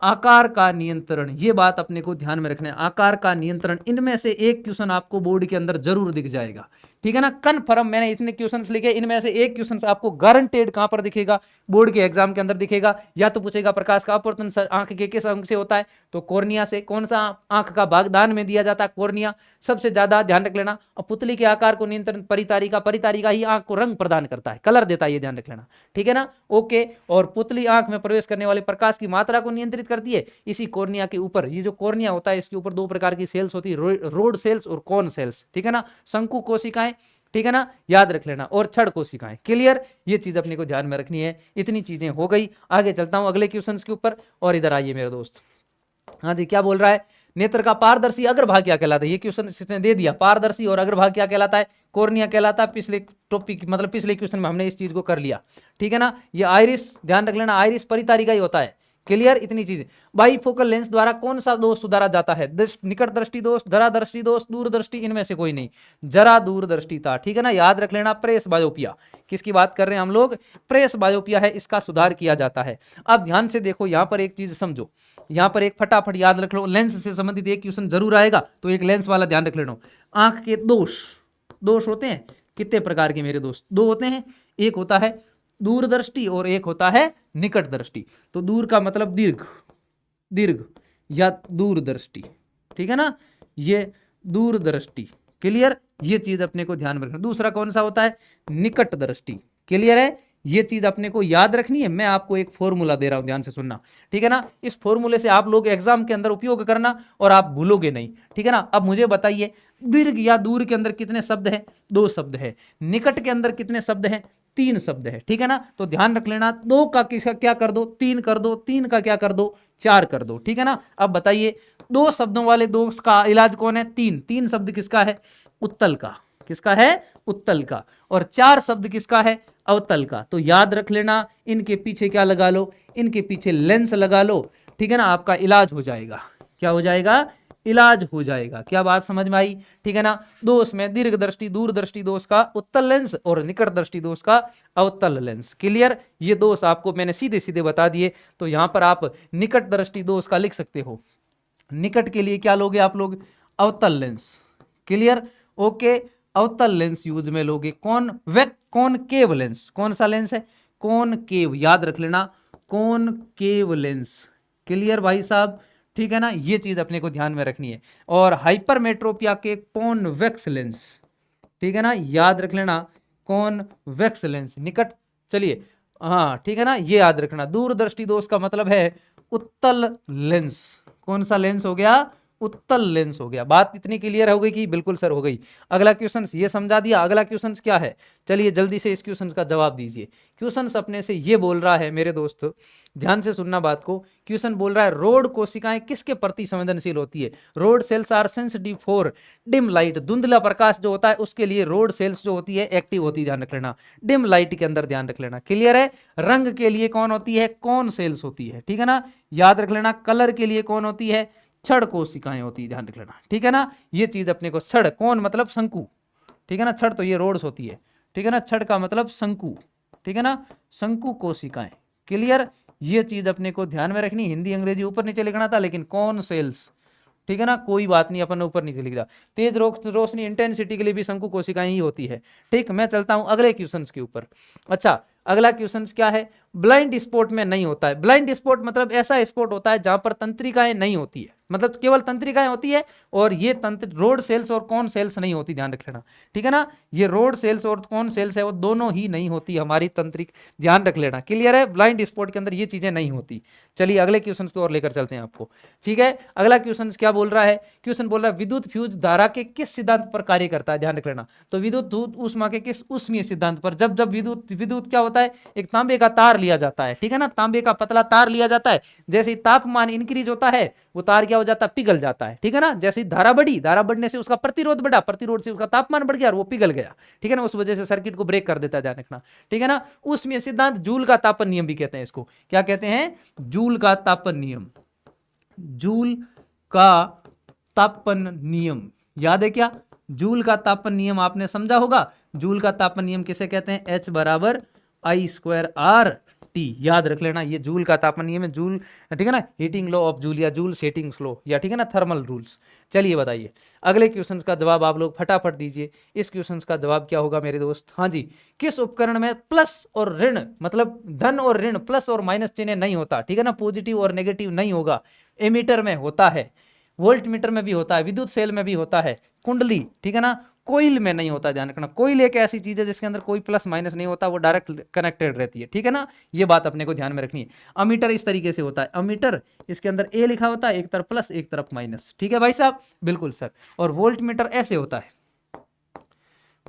आकार का नियंत्रण, ये बात अपने को ध्यान में रखना है। आकार का नियंत्रण, इनमें से एक क्वेश्चन आपको बोर्ड के अंदर जरूर दिख जाएगा। ठीक है ना, कन्फर्म, मैंने इतने क्वेश्चंस लिखे, इनमें से एक क्वेश्चन आपको गारंटेड कहां पर दिखेगा, बोर्ड के एग्जाम के अंदर दिखेगा। या तो पूछेगा प्रकाश का अपवर्तन आंख के किस अंग से होता है, तो कॉर्निया से। कौन सा आंख का भाग दान में दिया जाता है, कॉर्निया, सबसे ज्यादा ध्यान रख लेना। और पुतली के आकार को नियंत्रण परितारिका, परितारिका ही आंख को रंग प्रदान करता है, कलर देता है, ये ध्यान रख लेना। ठीक है ना, ओके। और पुतली आंख में प्रवेश करने वाले प्रकाश की मात्रा को नियंत्रित करती है। इसी कॉर्निया के ऊपर, ये जो कॉर्निया होता है इसके ऊपर दो प्रकार की सेल्स होती है, रोड सेल्स और कॉन सेल्स। ठीक है ना, शंकु कोशिकाएं, ठीक है ना, याद रख लेना, और छड़ कोशिकाएं। क्लियर, ये चीज अपने को ध्यान में रखनी है। इतनी चीजें हो गई, आगे चलता हूं अगले क्वेश्चंस के ऊपर। और इधर आइए मेरे दोस्त, हाँ जी, क्या बोल रहा है, नेत्र का पारदर्शी अग्रभाग क्या कहलाता है, ये क्वेश्चन इसने दे दिया। पारदर्शी और अग्रभाग क्या कहलाता है, कॉर्निया कहलाता है। पिछले टॉपिक मतलब पिछले क्वेश्चन में हमने इस चीज को कर लिया। ठीक है ना, ये आइरिस, ध्यान रख लेना, आइरिस परितारिका ही होता है। क्लियर, इतनी चीज। बाईफोकल लेंस द्वारा कौन सा दोष सुधारा जाता है, निकट दृष्टि दोष, जरा दृष्टि दोष, दूरदृष्टि, इनमें से कोई नहीं, जरा दूरदृष्टि था। ठीक है ना, याद रख लेना। प्रेस बायोपिया, किसकी बात कर रहे हैं हम लोग, प्रेस बायोपिया है, इसका सुधार किया जाता है। अब ध्यान से देखो, यहां पर एक चीज समझो, यहां पर एक फटाफट याद रख लो, लेंस से संबंधित एक क्वेश्चन जरूर आएगा, तो एक लेंस वाला ध्यान रख लेना। आंख के दोष, दोष होते हैं कितने प्रकार के मेरे दोस्त, दो होते हैं। एक होता है दूरदृष्टि और एक होता है निकट दृष्टि। तो दूर का मतलब दीर्घ, दीर्घ या दूरदृष्टि। ठीक है ना, ये दूरदृष्टि। क्लियर, ये चीज अपने को ध्यान में रखना। दूसरा कौन सा होता है, निकट दृष्टि। क्लियर है, ये चीज अपने को याद रखनी है। मैं आपको एक फॉर्मूला दे रहा हूं, ध्यान से सुनना। ठीक है ना, इस फॉर्मूले से आप लोग एग्जाम के अंदर उपयोग करना और आप भूलोगे नहीं। ठीक है ना, अब मुझे बताइए, दीर्घ या दूर के अंदर कितने शब्द हैं, दो शब्द है। निकट के अंदर कितने शब्द हैं, तीन शब्द है। ठीक है ना, तो ध्यान रख लेना, दो का किसका क्या कर दो, तीन कर दो, तीन का क्या कर दो, चार कर दो। ठीक है ना, अब बताइए, दो शब्दों वाले दोष का इलाज कौन है, तीन, तीन शब्द किसका है, उत्तल का, किसका है, उत्तल का। और चार शब्द किसका है, अवतल का। तो याद रख लेना, इनके पीछे क्या लगा लो, इनके पीछे लेंस लगा लो। ठीक है ना, आपका इलाज हो जाएगा। क्या हो जाएगा, इलाज हो जाएगा। क्या बात समझ में आई। ठीक है ना, दोष में दीर्घ दृष्टि दूरदृष्टि दोष का उत्तल लेंस और निकट दृष्टि दोष का अवतल लेंस। क्लियर, ये दोष आपको मैंने सीधे सीधे बता दिए। तो यहां पर आप निकट दृष्टि दोष का लिख सकते हो, निकट के लिए क्या लोगे आप लोग, अवतल लेंस। क्लियर, ओके, अवतल लेंस यूज में लोगे। कॉनकेव लेंस, कौन सा लेंस है, कॉनकेव, याद रख लेना, कॉनकेव लेंस। क्लियर भाई साहब, ठीक है ना, ये चीज अपने को ध्यान में रखनी है। और हाइपरमेट्रोपिया के कॉन्वेक्स लेंस, ठीक है ना, याद रख लेना, कॉन्वेक्स लेंस, निकट। चलिए, हाँ ठीक है ना, ये याद रखना। दूरदृष्टि दोष का मतलब है उत्तल लेंस। कौन सा लेंस हो गया, उत्तल लेंस हो गया। बात इतनी क्लियर हो गई कि बिल्कुल सर हो गई। अगला क्वेश्चन ये समझा दिया, अगला क्वेश्चन क्या है, चलिए जल्दी से इस क्वेश्चन का जवाब दीजिए। क्वेश्चन अपने से ये बोल रहा है मेरे दोस्त, ध्यान से सुनना बात को। क्वेश्चन बोल रहा है, रोड कोशिकाएं किसके प्रति संवेदनशील होती है, rod cells are sensitive for dim light, धुंधला प्रकाश जो होता है उसके लिए रोड सेल्स जो होती है एक्टिव होती है, ध्यान रख लेना। डिम लाइट के अंदर ध्यान रख लेना। क्लियर है, रंग के लिए कौन होती है, कौन सेल्स होती है। ठीक है ना, याद रख लेना। कलर के लिए कौन होती है, छड़ कोशिकाएं होती है, ध्यान रख लेना। ठीक है ना, ये चीज अपने को, छड़ कौन मतलब शंकु, ठीक है ना, छड़ तो ये रोड्स होती है। ठीक है ना, छड़ का मतलब शंकु, ठीक है ना, शंकु कोशिकाएं। क्लियर, ये चीज अपने को ध्यान में रखनी। हिंदी अंग्रेजी ऊपर नीचे लिखना था, लेकिन कौन सेल्स, ठीक है ना, कोई बात नहीं, अपन ऊपर नीचे लिख दिया। तेज रोशनी इंटेंसिटी के लिए भी शंकु कोशिकाएं ही होती है। ठीक, मैं चलता हूं अगले क्वेश्चन के ऊपर। अच्छा, अगला क्वेश्चन क्या है, ब्लाइंड स्पॉट में नहीं होता है। ब्लाइंड स्पॉट मतलब ऐसा स्पॉट होता है जहां पर तंत्रिकाएं नहीं होती है, मतलब केवल तंत्रिकाएं होती है, और ये तंत्र रोड सेल्स और कौन सेल्स नहीं होती, ध्यान रख लेना। ठीक है ना, ये रोड सेल्स और कौन सेल्स है वो दोनों ही नहीं होती हमारी तंत्रिक, ध्यान रख लेना। क्लियर है, ब्लाइंड स्पॉट के अंदर ये चीजें नहीं होती। चलिए अगले क्वेश्चन की ओर लेकर चलते हैं आपको। ठीक है, अगला क्वेश्चन क्या बोल रहा है, क्वेश्चन बोल रहा है विद्युत फ्यूज धारा के किस सिद्धांत पर कार्य करता है, ध्यान रख लेना। तो विद्युत ऊष्मा के किस ऊष्मीय सिद्धांत पर। जब जब विद्युत विद्युत क्या होता है, एक तांबे का तार लिया जाता है, ठीक है ना, तांबे का पतला तार लिया जाता है, जैसे ही तापमान इंक्रीज होता है वो तार क्या हो जाता है, पिघल जाता है। ठीक है ना, जैसे ही धारा बढ़ी, धारा बढ़ने से उसका प्रतिरोध बढ़ा, प्रतिरोध से उसका तापमान बढ़ गया और वो पिघल गया। ठीक है ना, उस वजह से सर्किट को ब्रेक कर देता है, ध्यान रखना। ठीक है ना, ऊष्मीय सिद्धांत, जूल का तापन नियम भी कहते हैं इसको। क्या कहते हैं, जूल का तापन नियम। जूल का तापन नियम याद है क्या, जूल का तापन नियम आपने समझा होगा। जूल का तापन नियम किसे कहते हैं, H बराबर I² RT, याद रख लेना, ये जूल का तापन नियम है। जूल, ठीक है ना, हीटिंग लॉ ऑफ जूल या जूल सेटिंग लॉ, या ठीक है ना, थर्मल रूल्स। चलिए बताइए, अगले क्वेश्चन का जवाब आप लोग फटाफट दीजिए। इस क्वेश्चन का जवाब क्या होगा मेरे दोस्त, हाँ जी, किस उपकरण में प्लस और ऋण, मतलब धन और ऋण, प्लस और माइनस चिन्ह नहीं होता, ठीक है ना, पॉजिटिव और नेगेटिव नहीं होगा। एमीटर में होता है, वोल्ट मीटर में भी होता है, विद्युत सेल में भी होता है, कुंडली, ठीक है ना, कोइल में नहीं होता, ध्यान रखना। कोइल एक ऐसी चीज है जिसके अंदर कोई प्लस माइनस नहीं होता, वो डायरेक्ट कनेक्टेड रहती है। ठीक है ना, ये बात अपने को ध्यान में रखनी है। अमीटर इस तरीके से होता है, अमीटर इसके अंदर ए लिखा होता है, एक तरफ प्लस एक तरफ माइनस। ठीक है भाई साहब, बिल्कुल सर। और वोल्ट मीटर ऐसे होता है,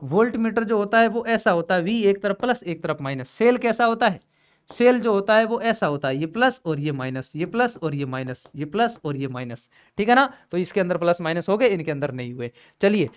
वोल्ट मीटर जो होता है वो ऐसा होता है, वी एक तरफ प्लस एक तरफ माइनस। सेल कैसा होता है, सेल जो होता है वो ऐसा होता है, ये प्लस और ये माइनस, ये प्लस और ये माइनस, ये प्लस और ये माइनस। ठीक है ना, तो इसके अंदर प्लस माइनस हो गए, इनके अंदर नहीं हुए। चलिए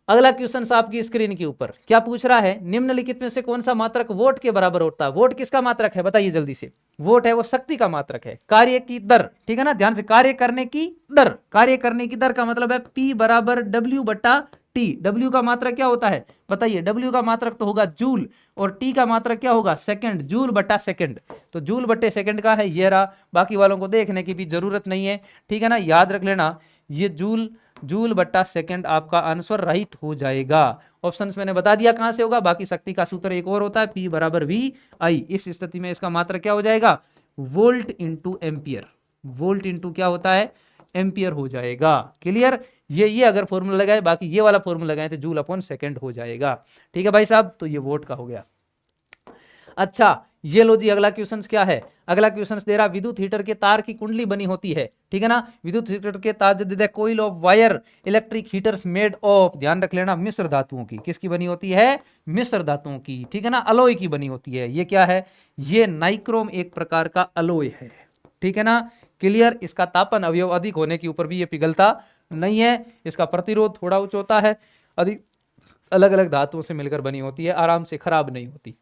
अगला क्वेश्चन आपकी स्क्रीन के ऊपर क्या पूछ रहा है, निम्नलिखित में से कौन सा मात्रक वोट के बराबर होता है। वोट किसका मात्रक है, बताइए जल्दी से। वोट है वो शक्ति का मात्रक है, कार्य की दर। ठीक है ना, ध्यान से, कार्य करने की दर, कार्य करने की दर का मतलब है P बराबर W बटा T। W का मात्रक क्या होता है बताइए, W का मात्रक तो होगा जूल, और T का मात्रक क्या होगा, सेकंड, जूल बटा सेकंड। तो जूल बटे सेकंड का है ये रहा, बाकी वालों को देखने की भी जरूरत नहीं है। ठीक है ना, याद रख लेना, ये जूल बट्टा सेकंड आपका आंसर राइट हो जाएगा। ऑप्शंस मैंने बता दिया कहां से होगा। बाकी शक्ति का सूत्र एक और होता है, P बराबर VI। इस स्थिति में इसका मात्रक क्या हो जाएगा, volt into ampere. Volt into क्या होता है, एम्पियर हो जाएगा। क्लियर, ये अगर फॉर्मूला लगाए, बाकी ये वाला फॉर्मूला लगाए तो जूल अपॉन सेकंड हो जाएगा। ठीक है भाई साहब, तो ये वोट का हो गया। अच्छा ये लो जी, अगला क्वेश्चन क्या है, अगला क्वेश्चन दे रहा, विद्युत हीटर के तार की कुंडली बनी होती है। ठीक है ना, विद्युत हीटर के तार दे दे, coil of wire electric heaters made of, ध्यान रख लेना, मिश्र धातुओं की। किसकी बनी होती है, मिश्र धातुओं की। ठीक है ना, अलॉय की बनी होती है। ये क्या है, ये नाइक्रोम एक प्रकार का अलॉय है। ठीक है ना, क्लियर, इसका तापन अवयव अधिक होने के ऊपर भी ये पिघलता नहीं है, इसका प्रतिरोध थोड़ा उच्च होता है, अधिक अलग अलग धातुओं से मिलकर बनी होती है, आराम से खराब नहीं होती।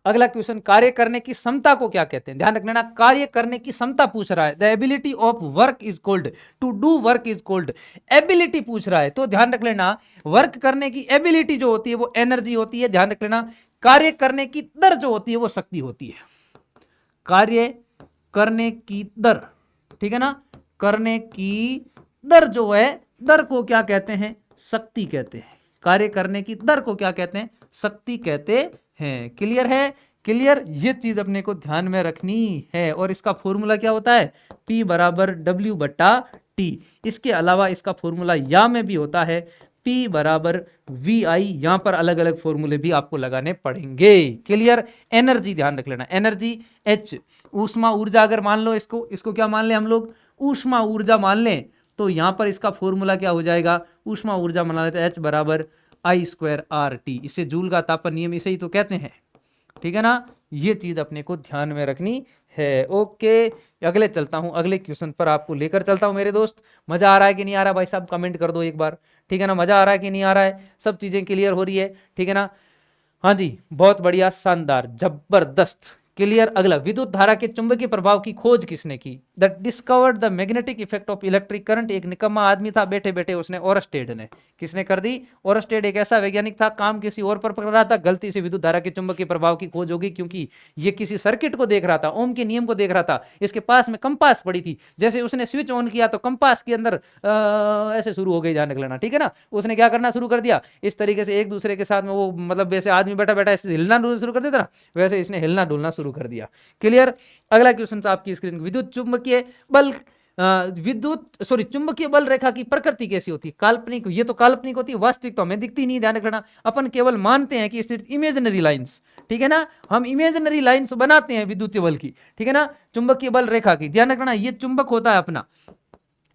अगला क्वेश्चन, कार्य करने की क्षमता को क्या कहते हैं, ध्यान रख लेना, कार्य करने की क्षमता पूछ रहा है। The ability of work is called, to do work is called, ability पूछ रहा है, तो ध्यान रख लेना, वर्क करने की एबिलिटी जो होती है वो एनर्जी होती है, ध्यान रख लेना। कार्य करने की दर जो होती है वो शक्ति होती है, कार्य करने की दर। ठीक है ना, करने की दर जो है, दर को क्या कहते हैं, शक्ति कहते हैं। कार्य करने की दर को क्या कहते हैं, शक्ति कहते हैं। क्लियर है, क्लियर, ये चीज अपने को ध्यान में रखनी है। और इसका फॉर्मूला क्या होता है, P बराबर W बटा T। इसके अलावा इसका फॉर्मूला या में भी होता है, P बराबर VI। यहां पर अलग अलग फॉर्मूले भी आपको लगाने पड़ेंगे। क्लियर, एनर्जी ध्यान रख लेना, एनर्जी H, ऊष्मा ऊर्जा अगर मान लो, इसको क्या मान लें हम लोग, ऊष्मा ऊर्जा मान लें, तो यहां पर इसका फॉर्मूला क्या हो जाएगा, ऊष्मा ऊर्जा मान लेते हैं H बराबर I² RT। इसे जूल का तापन नियम इसे ही तो कहते हैं। ठीक है ना, ये चीज अपने को ध्यान में रखनी है। ओके, अगले चलता हूं, अगले क्वेश्चन पर आपको लेकर चलता हूं मेरे दोस्त। मजा आ रहा है कि नहीं आ रहा भाई साहब, कमेंट कर दो एक बार। ठीक है ना, मजा आ रहा है कि नहीं आ रहा है, सब चीजें क्लियर हो रही है। ठीक है ना, हाँ जी, बहुत बढ़िया, शानदार, जबरदस्त। क्लियर। अगला, विद्युत धारा के चुंबकीय प्रभाव की खोज किसने की? The discovered the magnetic effect of electric current. एक निकम्मा आदमी था, बैठे बैठे उसने, ओरस्टेड ने। किसने कर दी? ओरस्टेड एक ऐसा वैज्ञानिक था, काम किसी और पर कर रहा था, गलती से विद्युत धारा के चुंबकीय प्रभाव की खोज होगी, क्योंकि ये किसी सर्किट को देख रहा था, ओम के नियम को देख रहा था। इसके पास में कंपास पड़ी थी, जैसे उसने स्विच ऑन किया तो कंपास के अंदर ऐसे शुरू हो गई जान निकलना, ठीक है ना। उसने क्या करना शुरू कर दिया, इस तरीके से एक दूसरे के साथ में वो, मतलब वैसे आदमी बैठा बैठा ऐसे हिलना डुलना शुरू कर देता ना, वैसे इसने हिलना डुलना शुरू कर दिया। क्लियर। अगला क्वेश्चन आपकी स्क्रीन, विद्युत चुंबकीय बल चुंबकीय बल रेखा की प्रकृति कैसी होती है? काल्पनिक। ये तो काल्पनिक होती है, वास्तविक तो हमें दिखती नहीं, ध्यान रखना। अपन केवल मानते हैं कि इमेजिनरी लाइंस, ठीक है ना, हम इमेजिनरी लाइंस बनाते हैं विद्युत बल की, ठीक है ना, चुंबकीय बल रेखा की। ध्यान रखना, ये चुंबक होता है अपना,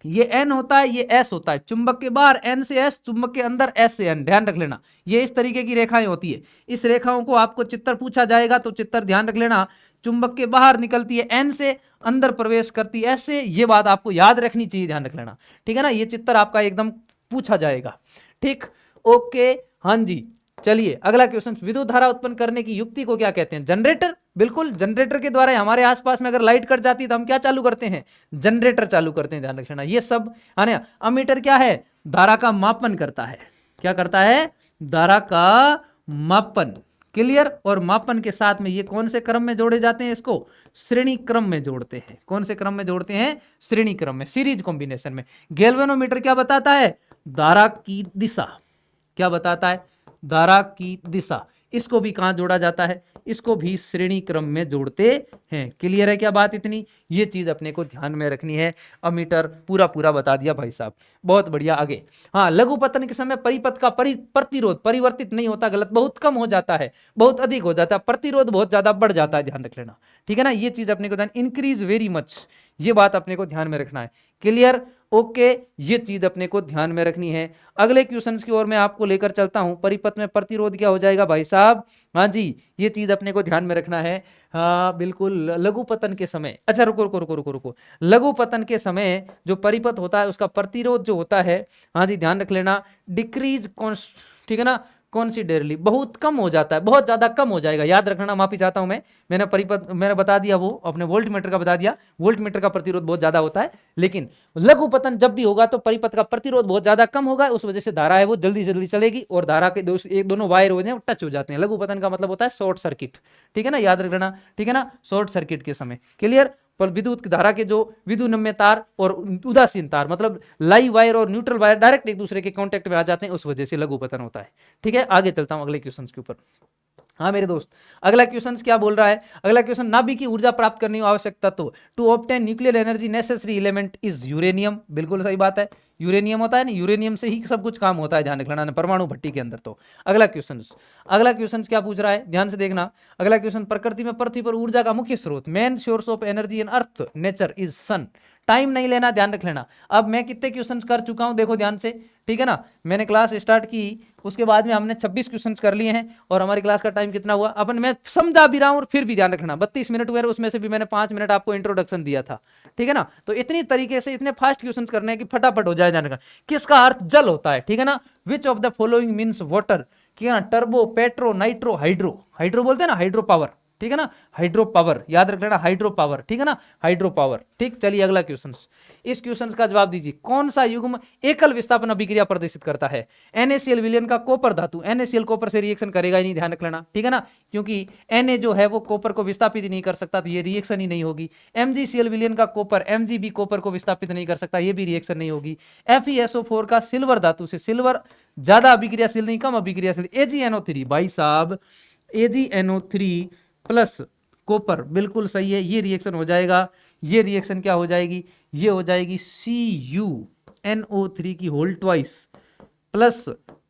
ये एन होता है, ये एस होता है। चुंबक के बाहर एन से एस, चुंबक के अंदर एस से एन। ध्यान रख लेना, ये इस तरीके की रेखाएं होती है। इस रेखाओं को आपको चित्र पूछा जाएगा तो चित्र ध्यान रख लेना, चुंबक के बाहर निकलती है एन से, अंदर प्रवेश करती है एस से। ये बात आपको याद रखनी चाहिए, ध्यान रख लेना, ठीक है ना। ये चित्र आपका एकदम पूछा जाएगा, ठीक। ओके, हाँ जी। चलिए अगला क्वेश्चन, विद्युत धारा उत्पन्न करने की युक्ति को क्या कहते हैं? जनरेटर। बिल्कुल, जनरेटर के द्वारा हमारे आसपास में अगर लाइट कट जाती है तो हम क्या चालू करते हैं? जनरेटर चालू करते हैं, ध्यान रखना। ये सब है ना। अमीटर क्या है? धारा का मापन करता है। क्या करता है? धारा का मापन। क्लियर। और मापन के साथ में ये कौन से क्रम में जोड़े जाते हैं? इसको श्रेणी क्रम में जोड़ते हैं। कौन से क्रम में जोड़ते हैं? श्रेणी क्रम में, सीरीज कॉम्बिनेशन में। गैल्वेनोमीटर क्या बताता है? धारा की दिशा। क्या बताता है? धारा की दिशा। इसको भी कहां जोड़ा जाता है? इसको भी श्रेणी क्रम में जोड़ते हैं। क्लियर है क्या बात? इतनी ये चीज अपने को ध्यान में रखनी है। अमीटर पूरा पूरा बता दिया भाई साहब, बहुत बढ़िया। आगे, हाँ, लघु पतन के समय परिपथ का प्रतिरोध परिवर्तित नहीं होता, गलत, बहुत कम हो जाता है, बहुत अधिक हो जाता है, प्रतिरोध बहुत ज्यादा बढ़ जाता है, ध्यान रख लेना, ठीक है ना। ये चीज अपने को ध्यान, इंक्रीज वेरी मच, ये बात अपने को ध्यान में रखना है। क्लियर। ओके, ये चीज अपने को ध्यान में रखनी है। अगले क्वेश्चंस की ओर मैं आपको लेकर चलता हूं। परिपथ में प्रतिरोध क्या हो जाएगा भाई साहब? हाँ जी, ये चीज अपने को ध्यान में रखना है। हाँ बिल्कुल, लघु पतन के समय, अच्छा रुको रुको रुको रुको रुको, लघु पतन के समय जो परिपथ होता है उसका प्रतिरोध जो होता है, हाँ जी ध्यान रख लेना, डिक्रीज, ठीक है ना, कॉन्सिडरली, बहुत कम हो जाता है, बहुत ज्यादा कम हो जाएगा। याद रखना, माफी चाहता हूं मैंने परिपथ मैंने बता दिया, वो अपने वोल्ट मीटर का बता दिया, वोल्ट मीटर का प्रतिरोध बहुत ज्यादा होता है, लेकिन लघु पतन जब भी होगा तो परिपथ का प्रतिरोध बहुत ज्यादा कम होगा, उस वजह से धारा है वो जल्दी जल्दी चलेगी और धारा के दोनों वायर हो जाए टच हो जाते हैं। लघु पतन का मतलब होता है शॉर्ट सर्किट, ठीक है ना, याद रखना, ठीक है ना, शॉर्ट सर्किट के समय। क्लियर। पर विद्युत धारा के जो विद्युन्मय तार और उदासीन तार, मतलब लाइव वायर और न्यूट्रल वायर डायरेक्ट एक दूसरे के कांटेक्ट में आ जाते हैं, उस वजह से लघु पतन होता है। ठीक है, आगे चलता हूं अगले क्वेश्चन के ऊपर। हाँ मेरे दोस्त, अगला क्वेश्चन क्या बोल रहा है? अगला क्वेश्चन, नाभिक की ऊर्जा प्राप्त करने की आवश्यक तत्व, to obtain nuclear energy necessary element is uranium. बिल्कुल सही बात है, यूरेनियम होता है ना, यूरेनियम से ही सब कुछ काम होता है, ध्यान रखना, परमाणु भट्टी के अंदर। तो अगला क्वेश्चन क्या पूछ रहा है, ध्यान से देखना। अगला क्वेश्चन, प्रकृति में पृथ्वी पर ऊर्जा का मुख्य स्रोत, main source of energy in earth nature is sun. Time नहीं लेना, ध्यान रख लेना। अब मैं कितने क्वेश्चंस कर चुका हूं, देखो ध्यान से, ठीक है ना। मैंने क्लास स्टार्ट की, उसके बाद में हमने 26 क्वेश्चंस कर लिए हैं, और हमारी क्लास का टाइम कितना हुआ अपन, मैं समझा भी रहा हूं और फिर भी ध्यान रखना 32 मिनट हुए, उसमें से भी मैंने 5 मिनट आपको इंट्रोडक्शन दिया था, ठीक है ना। तो इतनी तरीके से इतने फास्ट क्वेश्चंस करने हैं कि फटाफट हो जाए, ध्यान रखना। किसका अर्थ जल होता है, ठीक है ना। Which of the following means water, ठीक है ना, turbo, petro, nitro, hydro. Hydro बोलते हैं ना, हाइड्रो पावर, ठीक है ना, हाइड्रो पावर, याद रख लेना, हाइड्रो पावर, ठीक है ना, हाइड्रो पावर। ठीक, चलिए अगला क्वेश्चन, इस क्वेश्चन का जवाब दीजिए। कौन सा युग्म एकल विस्थापन अभिक्रिया प्रदर्शित करता है? NaCl विलयन का कॉपर धातु, NaCl कॉपर से रिएक्शन करेगा ही नहीं, ध्यान रख लेना, ठीक है ना, क्योंकि Na जो है वो कॉपर को विस्थापित ही नहीं कर सकता, तो ये रिएक्शन ही नहीं होगी। MgCl विलयन का कॉपर, Mg भी कॉपर को विस्थापित नहीं कर सकता, ये भी रिएक्शन नहीं होगी। FeSO4 का सिल्वर धातु से, सिल्वर ज्यादा अभिक्रियाशील नहीं, कम अभिक्रियाशील। AgNO3 भाई साहब, AgNO3 प्लस कॉपर, बिल्कुल सही है, ये रिएक्शन हो जाएगा। ये रिएक्शन क्या हो जाएगी? ये हो जाएगी CuNO3 की whole twice plus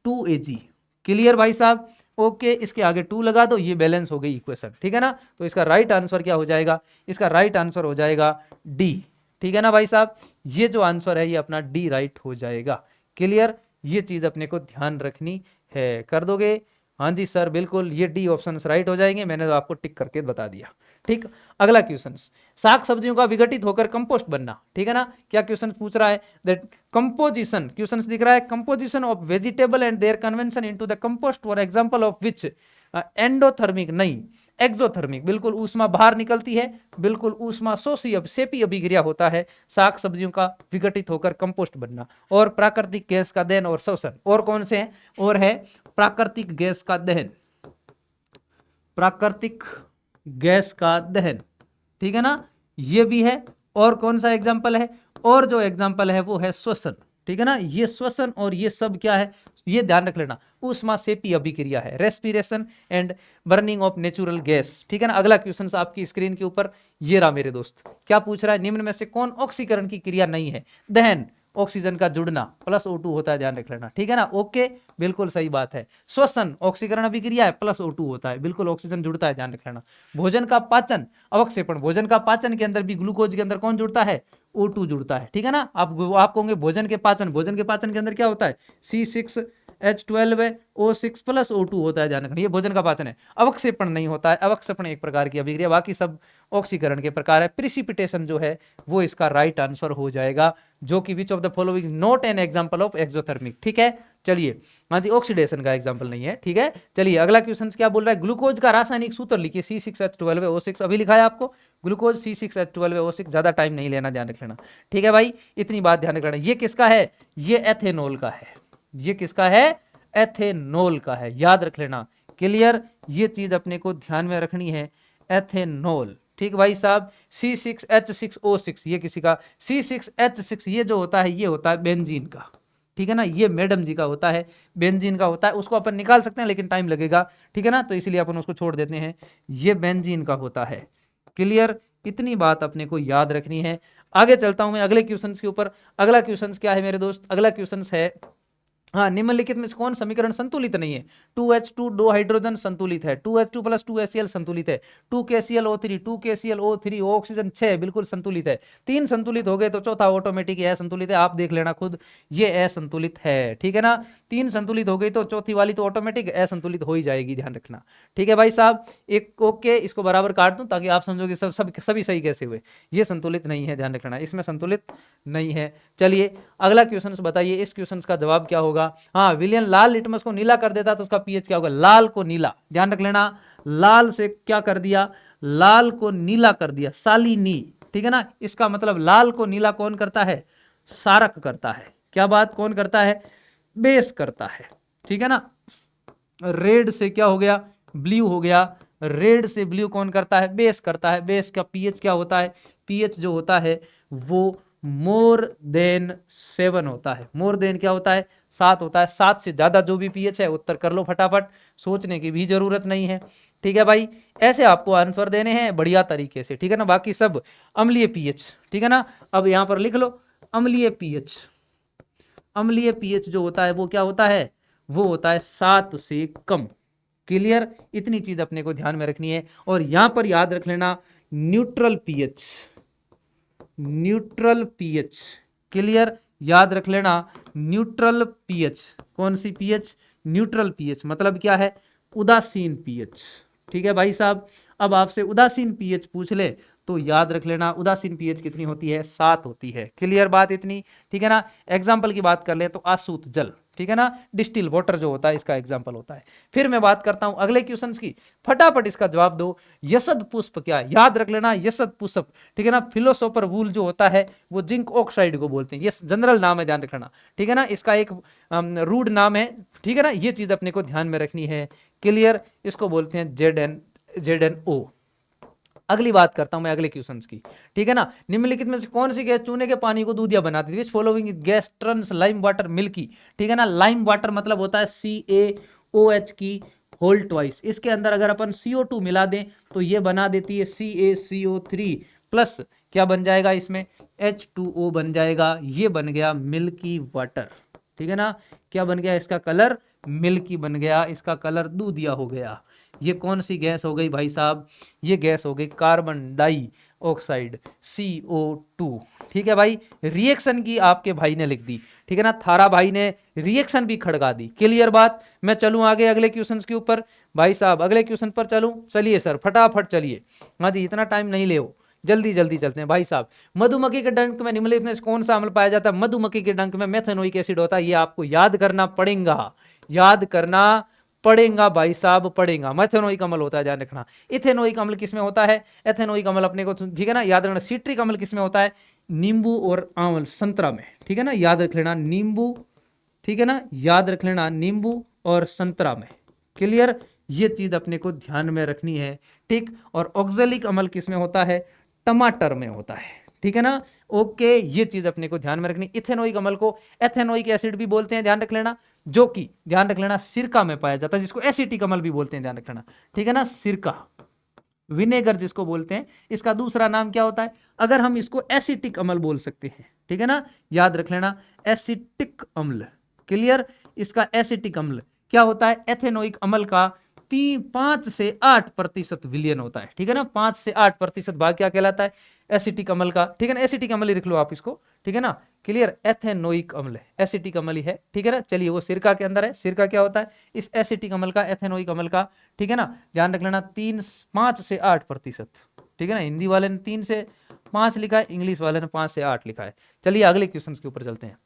2Ag। Clear भाई साहब? ओके, इसके आगे 2 लगा दो, ये बैलेंस हो गई इक्वेशन, ठीक है ना। तो इसका राइट आंसर क्या हो जाएगा? इसका राइट आंसर हो जाएगा डी, ठीक है ना भाई साहब। ये जो आंसर है ये अपना डी राइट हो जाएगा। क्लियर, ये चीज अपने को ध्यान रखनी है, कर दोगे? हाँ जी सर, बिल्कुल, ये डी ऑप्शन राइट हो जाएंगे, मैंने तो आपको टिक करके बता दिया। ठीक, अगला क्वेश्चन, साग सब्जियों का विघटित होकर कंपोस्ट बनना, ठीक है ना। क्या क्वेश्चन पूछ रहा है? दैट कंपोजिशन, क्वेश्चन दिख रहा है, composition of vegetable and their convention into the compost for example of which, endothermic नहीं, एक्सोथर्मिक, बिल्कुल ऊष्मा बाहर निकलती है, बिल्कुल ऊष्मा शोषी सेपी अभिक्रिया होता है, शाक सब्जियों का विघटित होकर कंपोस्ट बनना। और प्राकृतिक गैस का दहन और शोषण, और कौन से हैं, और है प्राकृतिक गैस का दहन, प्राकृतिक गैस का दहन, ठीक है ना, ये भी है। और कौन सा एग्जाम्पल है, और जो एग्जाम्पल है वो है श्वसन, ठीक है ना, ये श्वसन और ये सब क्या है, ये ध्यान रख लेना, ऊष्मा सेपी अभिक्रिया है, respiration and burning of natural gas, ठीक है ना। अगला क्वेश्चन आपकी स्क्रीन के ऊपर ये रहा मेरे दोस्त, क्या पूछ रहा है, निम्न में से कौन ऑक्सीकरण की क्रिया नहीं है, दहन, ऑक्सीजन का जुड़ना प्लस O2 होता है, ध्यान रख लेना, ठीक है ना, ओके, बिल्कुल सही बात है। श्वसन ऑक्सीकरण अभिक्रिया है, प्लस O2 होता है, बिल्कुल ऑक्सीजन जुड़ता है, ध्यान रख लेना। भोजन का पाचन, अवक्षेपण, भोजन का पाचन के अंदर भी ग्लूकोज के अंदर कौन जुड़ता है, O2 जुड़ता है, ठीक है ना। आप कहोगे भोजन के पाचन के अंदर क्या होता है, C6H12O6 प्लस O2 होता है, ध्यान रखना, ये भोजन का पाचन है। अवक्षेपण नहीं होता है, अवक्षेपण एक प्रकार की अभिक्रिया, बाकी सब ऑक्सीकरण के प्रकार है। प्रिसिपिटेशन जो है वो इसका राइट आंसर हो जाएगा, जो कि which of the following not an example of exothermic, ठीक है। चलिए, हाँ जी, ऑक्सीडेशन का एग्जांपल नहीं है, ठीक है। चलिए अगला क्वेश्चन क्या बोल रहा है, ग्लूकोज का रासायनिक सूत्र लिखिए, C6H12O6, अभी लिखा है आपको, ग्लूकोज C6H12O6, ज्यादा टाइम नहीं लेना, ध्यान रख लेना, ठीक है भाई, इतनी बात ध्यान रख लेना। ये किसका है, ये एथेनॉल का है, ये किसका है, एथेनॉल का है, याद रख लेना, क्लियर, ये चीज अपने को ध्यान में रखनी है, एथेनॉल, ठीक भाई साहब। C6H6O6 ये किसी का, C6H6 ये जो होता है, ये होता है बेंजीन का, ठीक है ना, ये मैडम जी का होता है, बेंजीन का होता है, उसको अपन निकाल सकते हैं लेकिन टाइम लगेगा, ठीक है ना, तो इसलिए अपन उसको छोड़ देते हैं, ये बेंजीन का होता है, क्लियर, इतनी बात अपने को याद रखनी है। आगे चलता हूं मैं अगले क्वेश्चन के ऊपर। अगला क्वेश्चन क्या है मेरे दोस्त, अगला क्वेश्चन है, हाँ, निम्नलिखित में से कौन समीकरण संतुलित नहीं है, 2H2 दो हाइड्रोजन संतुलित है, 2H2 प्लस 2HCl संतुलित है, 2KClO3 2KClO3 ऑक्सीजन 6 बिल्कुल संतुलित है, 3 संतुलित हो गए तो चौथा ऑटोमेटिक असंतुलित है, आप देख लेना खुद, ये असंतुलित है, ठीक है ना, 3 संतुलित हो गई तो चौथी वाली तो ऑटोमेटिक असंतुलित हो ही जाएगी, ध्यान रखना, ठीक है भाई साहब। एक ओके, इसको बराबर काट दूं ताकि आप समझोगे सभी सही कैसे हुए, ये संतुलित नहीं है, ध्यान रखना, इसमें संतुलित नहीं है। चलिए अगला क्वेश्चन बताइए, इस क्वेश्चन का जवाब क्या होगा। हाँ, विलियम लाल लिटमस को नीला कर देता तो उसका पीएच क्या होगा, लाल को नीला, ध्यान रख लेना, लाल से क्या कर दिया, लाल को नीला कर दिया, सालिनी, ठीक है ना, इसका मतलब लाल को नीला कौन करता है, सारक करता है, क्या बात, कौन करता है, बेस करता है, ठीक है ना। रेड से क्या हो गया, ब्लू हो गया, रेड से ब्लू कौन करता है, बेस करता है, बेस का पीएच क्या होता है, पीएच जो होता है वो मोर देन 7 होता है, मोर देन क्या होता है, 7 होता है, 7 से ज्यादा जो भी पीएच है उत्तर कर लो फटाफट, सोचने की भी जरूरत नहीं है, ठीक है भाई, ऐसे आपको आंसर देने हैं बढ़िया तरीके से, ठीक है ना, बाकी सब अम्लीय पीएच, ठीक है ना। अब यहां पर लिख लो अम्लीय पीएच, अम्लीय पीएच जो होता है वो क्या होता है, वो होता है 7 से कम, क्लियर, इतनी चीज अपने को ध्यान में रखनी है। और यहां पर याद रख लेना neutral pH, neutral pH, clear, याद रख लेना न्यूट्रल पीएच, कौन सी पीएच, न्यूट्रल पीएच मतलब क्या है, उदासीन पीएच, ठीक है भाई साहब। अब आपसे उदासीन पीएच पूछ ले तो याद रख लेना उदासीन पीएच कितनी होती है, 7 होती है, क्लियर बात इतनी, ठीक है ना। एग्जाम्पल की बात कर ले तो आसूत जल, ठीक है ना, डिस्टिल वाटर जो होता है इसका एग्जाम्पल होता है। फिर मैं बात करता हूं अगले क्वेश्चन की, फटाफट इसका जवाब दो, यसद पुष्प क्या, याद रख लेना यसद पुष्प, ठीक है ना, फिलोसोफर वूल जो होता है वो जिंक ऑक्साइड को बोलते हैं, ये जनरल नाम है, ध्यान रखना, ठीक है ना, इसका एक रूड नाम है, ठीक है ना, ये चीज अपने को ध्यान में रखनी है, क्लियर, इसको बोलते हैं ZnO। अगली बात करता हूं मैं अगले क्वेश्चंस की, ठीक है ना, निम्नलिखित में से कौन सी गैस चूने के पानी को दूधिया बनाती है, following gas turns lime water milky, ठीक है ना, लाइम वाटर मतलब होता है CaOH की होल ट्वाइस, इसके अंदर अगर अपन CO2 मिला दें तो ये बना देती है CaCO3 प्लस क्या बन जाएगा इसमें H2O बन जाएगा, ये बन गया मिल्की वाटर, ठीक है ना, क्या बन गया, इसका कलर मिल्की बन गया, इसका कलर दूधिया हो गया। ये कौन सी गैस हो गई भाई साहब, ये गैस हो गई कार्बन डाई ऑक्साइड CO2, ठीक है भाई, रिएक्शन की आपके भाई ने लिख दी, ठीक है ना, थारा भाई ने रिएक्शन भी खड़का दी, क्लियर बात। मैं चलूं आगे अगले क्वेश्चन के ऊपर भाई साहब, अगले क्वेश्चन पर चलूं, चलिए सर फटाफट चलिए, हाँ जी, इतना टाइम नहीं ले, जल्दी जल्दी चलते हैं भाई साहब। मधुमक्खी के डंक में निम्नलिखित में कौन सा अम्ल पाया जाता है, मधुमक्खी के डंक में मेथेनोइक एसिड होता है, ये आपको याद करना पड़ेगा, याद करना पढ़ेगा भाई साहब, पढ़ेगा। मेथेनोइक अम्ल होता है, ध्यान रखना। इथेनोइक अम्ल किसमें होता है? एथेनोइक अम्ल अपने को, ठीक है ना, याद रखना। सिट्रिक अम्ल किसमें होता है? नींबू और आंवल, संतरा में, ठीक है ना, याद रख लेना नींबू, ठीक है ना, याद रख लेना नींबू और संतरा में। क्लियर, ये चीज अपने को ध्यान में रखनी है, ठीक। और ऑक्जेलिक अम्ल किसमें होता है? टमाटर में होता है, ठीक है ना। ओके, ये चीज अपने को ध्यान में रखनी। इथेनोइक अम्ल को एथेनोइक एसिड भी बोलते हैं, ध्यान रख लेना, जो कि ध्यान रख लेना सिरका में पाया जाता है, जिसको एसिटिक अम्ल भी बोलते हैं, ध्यान रख लेना, ठीक है ना। सिरका, विनेगर जिसको बोलते हैं, इसका दूसरा नाम क्या होता है? अगर हम इसको एसिटिक अम्ल बोल सकते हैं, ठीक है ना, याद रख लेना, एसिटिक अम्ल। क्लियर, इसका एसिटिक अम्ल क्या होता है? एथेनोइक अम्ल का 5 से 8% विलयन होता है, ठीक है ना। 5 से 8% भाग क्या कहलाता है? एसिटिक अम्ल का, ठीक है ना। एसिटिक अम्ल ही लिख लो आप इसको, ठीक है ना। क्लियर, एथेनोइक अम्ल एसिटिक अम्ल ही है, ठीक है ना। चलिए, वो सिरका के अंदर है। सिरका क्या होता है? इस एसिटिक अम्ल का, एथेनोइक अम्ल का, ठीक है ना। ध्यान रख लेना, 5 से 8%, ठीक है ना। हिंदी वाले ने 3 से 5 लिखा है, इंग्लिश वाले ने 5 से 8 लिखा है। चलिए अगले क्वेश्चन के ऊपर चलते हैं।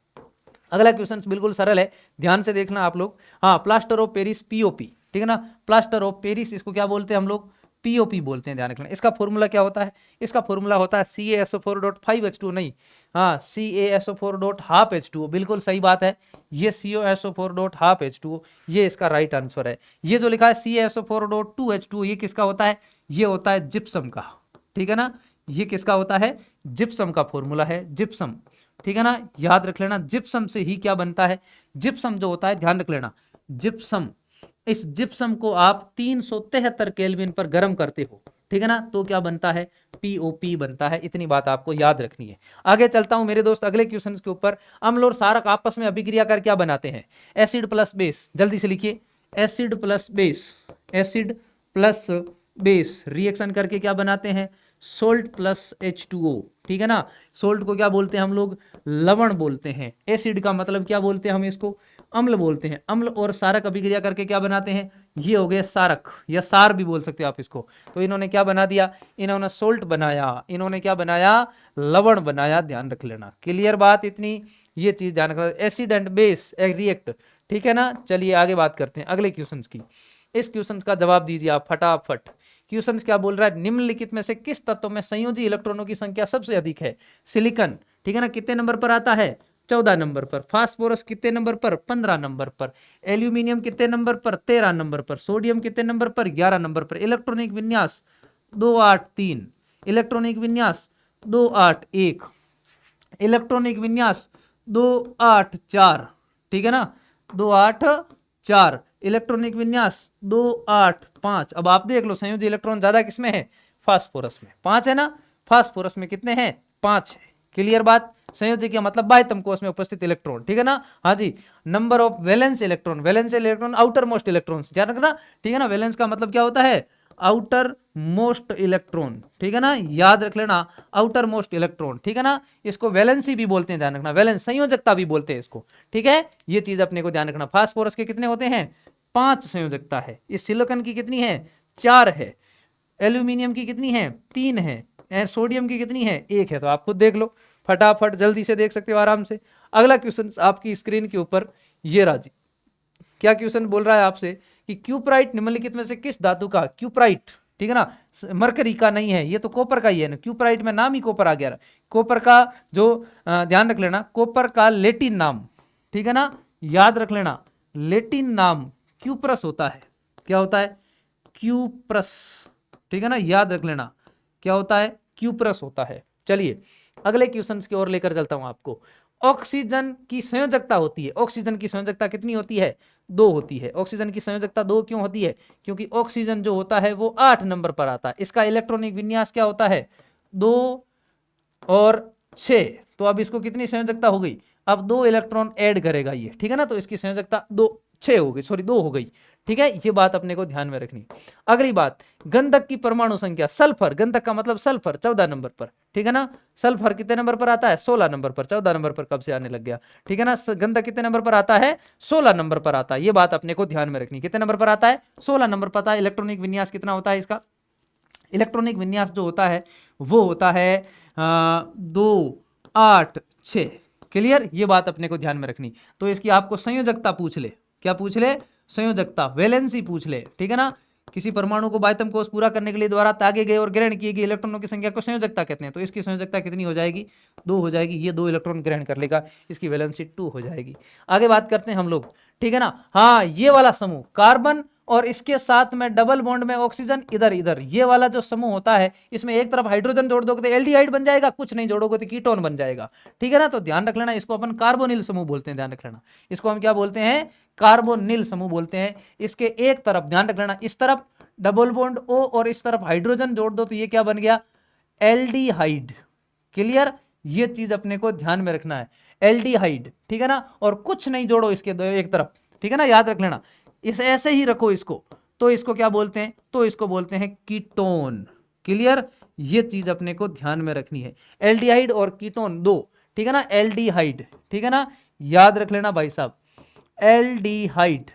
अगला क्वेश्चन बिल्कुल सरल है, ध्यान से देखना आप लोग। हाँ, प्लास्टर ऑफ पेरिस, पीओपी, ठीक है ना। प्लास्टर ऑफ पेरिस, इसको क्या बोलते हैं हम लोग? पीओपी बोलते हैं, ध्यान रखना। इसका फॉर्मूला क्या होता है? इसका फॉर्मूला होता है CaSO4.5H2, नहीं, हाँ, CaSO4.12H2, बिल्कुल सही बात है। ये CaSO4.12H2, ये इसका राइट आंसर है। ये जो लिखा है CaSO4.2H2, ये किसका होता है? ये होता है जिप्सम का, ठीक है ना। ये किसका होता है? जिप्सम का फॉर्मूला है, जिप्सम, ठीक है ना। याद रख लेना, जिप्सम से ही क्या बनता है? जिप्सम जो होता है, ध्यान रख लेना, जिप्सम, इस जिप्सम को आप 373 केल्विन पर गर्म करते हो, ठीक है ना, तो क्या बनता है? पीओपी बनता है। इतनी बात आपको याद रखनी है। आगे चलता हूं मेरे दोस्त अगले क्वेश्चन के ऊपर। अम्ल और क्षारक आपस में अभिक्रिया कर क्या बनाते हैं? एसिड प्लस बेस, जल्दी से लिखिए, acid plus base, acid plus base reaction करके क्या बनाते हैं? सोल्ट प्लस H2O, ठीक है ना। सोल्ट को क्या बोलते हैं हम लोग? लवण बोलते हैं। एसिड का मतलब क्या बोलते हैं हम इसको? अम्ल बोलते हैं। अम्ल और सारक अभिक्रिया करके क्या बनाते हैं? ये हो गए सारक, या सार भी बोल सकते हो आप इसको। तो इन्होंने क्या बना दिया? इन्होंने सोल्ट बनाया, इन्होंने क्या बनाया? लवण बनाया, ध्यान रख लेना। क्लियर बात इतनी, ये चीज ध्यान रखना। एसिड एंड बेस रिएक्ट, ठीक है ना। चलिए आगे बात करते हैं अगले क्वेश्चन की। इस क्वेश्चन का जवाब दीजिए आप फटाफट। क्वेश्चन क्या बोल रहा है? निम्नलिखित में से किस तत्व में संयोजी इलेक्ट्रॉनों की संख्या सबसे अधिक है? सिलिकॉन, ठीक है ना, कितने नंबर पर आता है? 14 नंबर पर। फास्फोरस कितने नंबर पर? 15 नंबर पर। एल्यूमिनियम कितने नंबर पर? 13 नंबर पर। सोडियम कितने नंबर पर? 11 नंबर पर। इलेक्ट्रॉनिक विन्यास 283, इलेक्ट्रॉनिक विन्यास 281, इलेक्ट्रॉनिक विन्यास 284, ठीक है ना, 284, इलेक्ट्रॉनिक विन्यास 285। अब आप देख लो, संयोजी इलेक्ट्रॉन ज्यादा किसमें है? फास्फोरस में, 5 है ना। फास्फोरस में कितने हैं? 5 है। क्लियर बात। संयोजी का मतलब बाह्यतम कोश में उपस्थित इलेक्ट्रॉन, ठीक है ना। हाँ जी, number of valence electron, valence electron outer most electron, ध्यान रखना, ठीक है ना। वैलेंस का मतलब क्या होता है? आउटर मोस्ट इलेक्ट्रॉन, ठीक है ना, याद रख लेना, आउटर मोस्ट इलेक्ट्रॉन, ठीक है ना। इसको वैलेंसी भी बोलते हैं, ध्यान रखना, वैलेंस संयोजकता भी बोलते हैं इसको, ठीक है। ये चीज अपने को ध्यान रखना। फास्फोरस के कितने होते हैं? 5 संयोजकता है। इस सिलिकॉन की कितनी है? 4 है। एल्यूमिनियम की कितनी है? 3 है। सोडियम की कितनी है? 1 है। तो आप खुद देख लो, फटाफट जल्दी से देख सकते हो आराम से। अगला क्वेश्चन आपकी स्क्रीन के ऊपर ये राजी, क्या क्वेश्चन बोल रहा है आपसे कि क्यूप्राइट निम्नलिखित में से किस धातु का? क्यूप्राइट, ठीक है ना, मरकरी का नहीं है, ये तो कॉपर का ही है ना। क्यूप्राइट में नाम ही कॉपर आ गया। कॉपर का जो ध्यान रख लेना, कॉपर का लेटिन नाम, ठीक है ना, याद रख लेना, लेटिन नाम क्यूप्रस होता है। क्या होता है? क्यूप्रस, ठीक है ना, याद रख लेना, क्या होता है? क्यूप्रस होता है। चलिए अगले क्वेश्चन की ओर लेकर चलता हूं आपको। ऑक्सीजन की संयोजकता होती है, ऑक्सीजन की संयोजकता कितनी होती है? 2 होती है। ऑक्सीजन की संयोजकता 2 क्यों होती है? क्योंकि ऑक्सीजन जो होता है वो 8 नंबर पर आता है। इसका इलेक्ट्रॉनिक विन्यास क्या होता है? 2 और 6। तो अब इसको कितनी संयोजकता हो गई? अब 2 इलेक्ट्रॉन ऐड करेगा ये, ठीक है ना, तो इसकी संयोजकता 6 हो गई, सॉरी 2 हो गई, ठीक है। ये बात अपने को ध्यान में रखनी। अगली बात, गंधक की परमाणु संख्या, सल्फर, गंधक का मतलब सल्फर, 14 नंबर पर, ठीक है ना। सल्फर कितने नंबर पर आता है? 16 नंबर पर। 14 नंबर पर कब से आने लग गया, ठीक है ना। गंधक कितने नंबर पर आता है? 16 नंबर पर आता है। ये बात अपने को ध्यान में रखनी। कितने नंबर पर आता है? 16 नंबर पर आता है। इलेक्ट्रॉनिक विन्यास कितना होता है इसका? इलेक्ट्रॉनिक विन्यास जो होता है वो होता है 2 8 6। क्लियर, ये बात अपने को ध्यान में रखनी। तो इसकी आपको संयोजकता पूछ ले, क्या पूछ ले? संयोजकता वैलेंसी पूछ ले, ठीक है ना, किसी परमाणु को बाह्यतम कोष पूरा करने के लिए द्वारा तागे गए और ग्रहण किए गए इलेक्ट्रॉनों की संख्या को संयोजकता कहते हैं। तो इसकी संयोजकता कितनी हो जाएगी, 2 हो जाएगी। ये 2 इलेक्ट्रॉन ग्रहण कर लेगा, इसकी वैलेंसी 2 हो जाएगी। आगे बात करते हैं हम लोग, ठीक है ना। हाँ, ये वाला समूह कार्बन और इसके साथ में डबल बॉन्ड में ऑक्सीजन इधर इधर, ये वाला जो समूह होता है, इसमें एक तरफ हाइड्रोजन जोड़ दोगे तो एल्डिहाइड बन जाएगा, कुछ नहीं जोड़ोगे तो कीटोन बन जाएगा, ठीक है ना। तो ध्यान रख लेना, इसको अपन कार्बोनिल समूह बोलते हैं, ध्यान रख लेना, इसको हम क्या बोलते हैं, कार्बोनिल समूह बोलते हैं। इसके एक तरफ ध्यान रख लेना, इस तरफ डबल बॉन्ड O और इस तरफ हाइड्रोजन जोड़ दो तो ये क्या बन गया, एल्डिहाइड। क्लियर, ये चीज अपने को ध्यान में रखना है, एल्डिहाइड, ठीक है ना। और कुछ नहीं जोड़ो इसके दो एक तरफ, ठीक है ना, याद रख लेना, इस ऐसे ही रखो इसको, तो इसको क्या बोलते हैं, तो इसको बोलते हैं कीटोन। क्लियर, ये चीज अपने को ध्यान में रखनी है, एल्डिहाइड और कीटोन 2, ठीक है ना, एल्डिहाइड, ठीक है ना, याद रख लेना भाई साहब, एल्डिहाइड,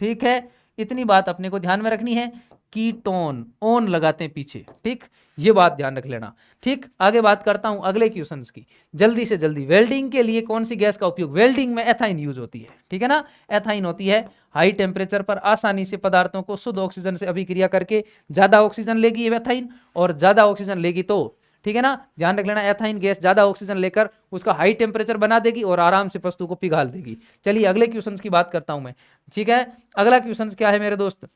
ठीक है। इतनी बात अपने को ध्यान में रखनी है, कीटोन ओन लगाते हैं पीछे, ठीक, ये बात ध्यान रख लेना, ठीक। आगे बात करता हूं अगले क्वेश्चंस की, जल्दी से जल्दी। वेल्डिंग के लिए कौन सी गैस का उपयोग, वेल्डिंग में एथाइन यूज होती है, ठीक है ना, एथाइन होती है। हाई टेम्परेचर पर आसानी से पदार्थों को शुद्ध ऑक्सीजन से अभिक्रिया करके ज्यादा ऑक्सीजन लेगी एथाइन, और ज्यादा ऑक्सीजन लेगी तो, ठीक है ना, ध्यान रख लेना, एथाइन गैस ज्यादा ऑक्सीजन लेकर उसका हाई टेम्परेचर बना देगी और आराम से वस्तु को पिघाल देगी। चलिए अगले क्वेश्चन की बात करता हूं मैं, ठीक है। अगला क्वेश्चन क्या है मेरे दोस्त,